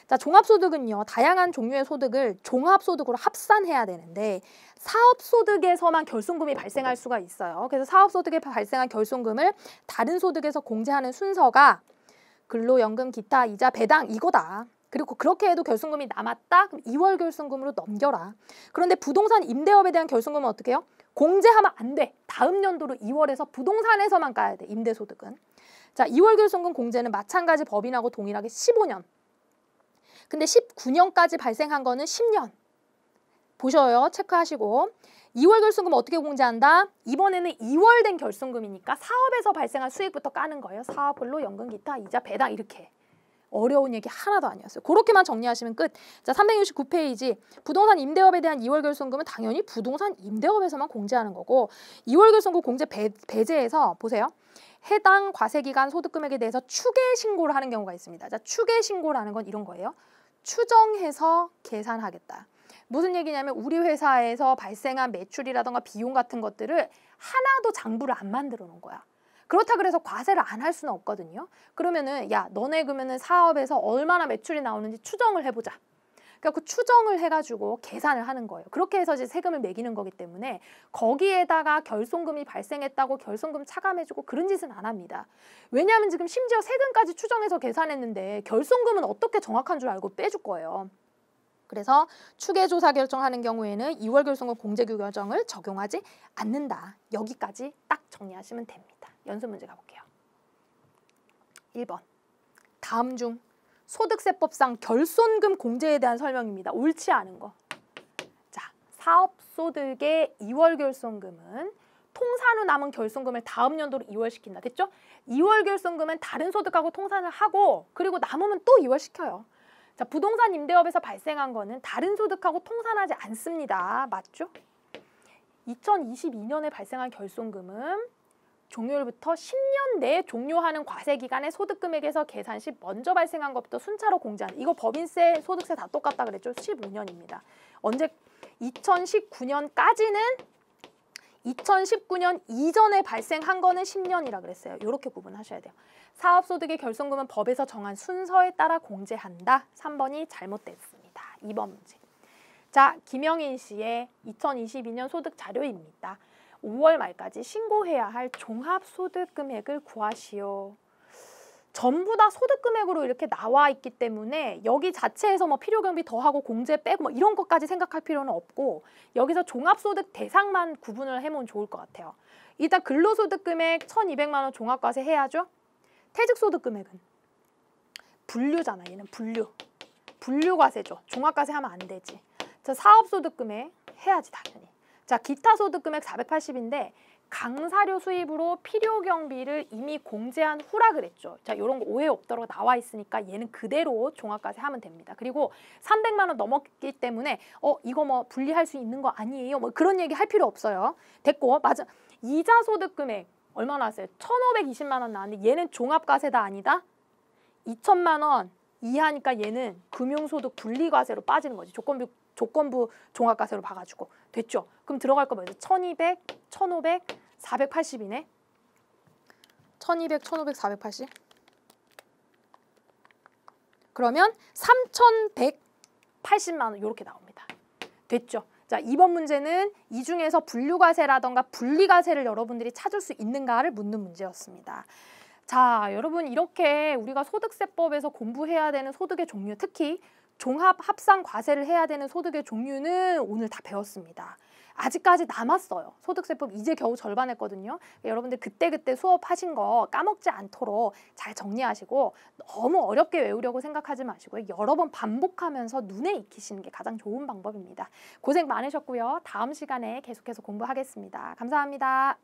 자, 종합소득은요, 다양한 종류의 소득을 종합소득으로 합산해야 되는데 사업소득에서만 결손금이 발생할 수가 있어요. 그래서 사업소득에 발생한 결손금을 다른 소득에서 공제하는 순서가 근로연금, 기타, 이자, 배당 이거다. 그리고 그렇게 해도 결손금이 남았다? 그럼 2월 결손금으로 넘겨라. 그런데 부동산 임대업에 대한 결손금은 어떻게 해요? 공제하면 안 돼. 다음 연도로 2월에서 부동산에서만 까야 돼. 임대소득은. 자, 2월 결손금 공제는 마찬가지 법인하고 동일하게 15년. 근데 19년까지 발생한 거는 10년. 보셔요. 체크하시고. 2월 결손금 어떻게 공제한다? 이번에는 2월 된 결손금이니까 사업에서 발생한 수익부터 까는 거예요. 사업, 근로, 연금, 기타, 이자, 배당 이렇게. 어려운 얘기 하나도 아니었어요. 그렇게만 정리하시면 끝. 자, 369페이지. 부동산 임대업에 대한 2월 결손금은 당연히 부동산 임대업에서만 공제하는 거고 2월 결손금 공제 배제에서 보세요. 해당 과세기간 소득금액에 대해서 추계 신고를 하는 경우가 있습니다. 자, 추계 신고라는 건 이런 거예요. 추정해서 계산하겠다. 무슨 얘기냐면 우리 회사에서 발생한 매출이라던가 비용 같은 것들을 하나도 장부를 안 만들어 놓은 거야. 그렇다 그래서 과세를 안 할 수는 없거든요. 그러면은 야, 너네 그러면은 사업에서 얼마나 매출이 나오는지 추정을 해보자. 그러니까 그 추정을 해가지고 계산을 하는 거예요. 그렇게 해서 이제 세금을 매기는 거기 때문에 거기에다가 결손금이 발생했다고 결손금 차감해주고 그런 짓은 안 합니다. 왜냐하면 지금 심지어 세금까지 추정해서 계산했는데 결손금은 어떻게 정확한 줄 알고 빼줄 거예요. 그래서 추계조사 결정하는 경우에는 2월 결손금 공제 규정을 적용하지 않는다. 여기까지 딱 정리하시면 됩니다. 연습 문제 가볼게요. 1번. 다음 중 소득세법상 결손금 공제에 대한 설명입니다. 옳지 않은 거. 자, 사업소득의 2월 결손금은 통산 후 남은 결손금을 다음 연도로 이월시킨다. 됐죠? 2월 결손금은 다른 소득하고 통산을 하고 그리고 남으면 또 이월시켜요. 자, 부동산 임대업에서 발생한 거는 다른 소득하고 통산하지 않습니다. 맞죠? 2022년에 발생한 결손금은 종료일부터 10년 내에 종료하는 과세기간의 소득금액에서 계산 시 먼저 발생한 것부터 순차로 공제하는, 이거 법인세, 소득세 다 똑같다 그랬죠? 15년입니다. 언제? 2019년까지는 2019년 이전에 발생한 거는 10년이라 그랬어요. 이렇게 구분하셔야 돼요. 사업소득의 결손금은 법에서 정한 순서에 따라 공제한다. 3번이 잘못됐습니다. 2번 문제. 자, 김영인 씨의 2022년 소득 자료입니다. 5월 말까지 신고해야 할 종합소득 금액을 구하시오. 전부 다 소득 금액으로 이렇게 나와 있기 때문에 여기 자체에서 뭐 필요경비 더하고 공제 빼고 뭐 이런 것까지 생각할 필요는 없고 여기서 종합소득 대상만 구분을 해보면 좋을 것 같아요. 일단 근로소득 금액 1,200만 원 종합과세 해야죠. 퇴직소득 금액은 분류잖아. 얘는 분류과세죠. 종합과세 하면 안 되지. 자, 사업소득 금액 해야지 당연히. 자, 기타 소득 금액 480인데 강사료 수입으로 필요 경비를 이미 공제한 후라 그랬죠. 자, 이런 거 오해 없도록 나와 있으니까 얘는 그대로 종합과세 하면 됩니다. 그리고 300만 원 넘었기 때문에 이거 뭐 분리할 수 있는 거 아니에요? 뭐 그런 얘기 할 필요 없어요. 됐고, 맞아. 이자 소득 금액 얼마 나왔어요? 1,520만 원 나왔는데 얘는 종합과세다 아니다? 2,000만 원 이하니까 얘는 금융소득 분리과세로 빠지는 거지. 조건부 종합과세로 봐가지고. 됐죠? 그럼 들어갈 거 뭐죠? 1,200, 1,500, 480이네. 1,200, 1,500, 480. 그러면 3,180만 원 이렇게 나옵니다. 됐죠? 자, 이번 문제는 이 중에서 분류과세라던가 분리과세를 여러분들이 찾을 수 있는가를 묻는 문제였습니다. 자, 여러분 이렇게 우리가 소득세법에서 공부해야 되는 소득의 종류, 특히 종합합산과세를 해야 되는 소득의 종류는 오늘 다 배웠습니다. 아직까지 남았어요. 소득세법 이제 겨우 절반 했거든요. 여러분들 그때그때 수업하신 거 까먹지 않도록 잘 정리하시고 너무 어렵게 외우려고 생각하지 마시고요. 여러 번 반복하면서 눈에 익히시는 게 가장 좋은 방법입니다. 고생 많으셨고요. 다음 시간에 계속해서 공부하겠습니다. 감사합니다.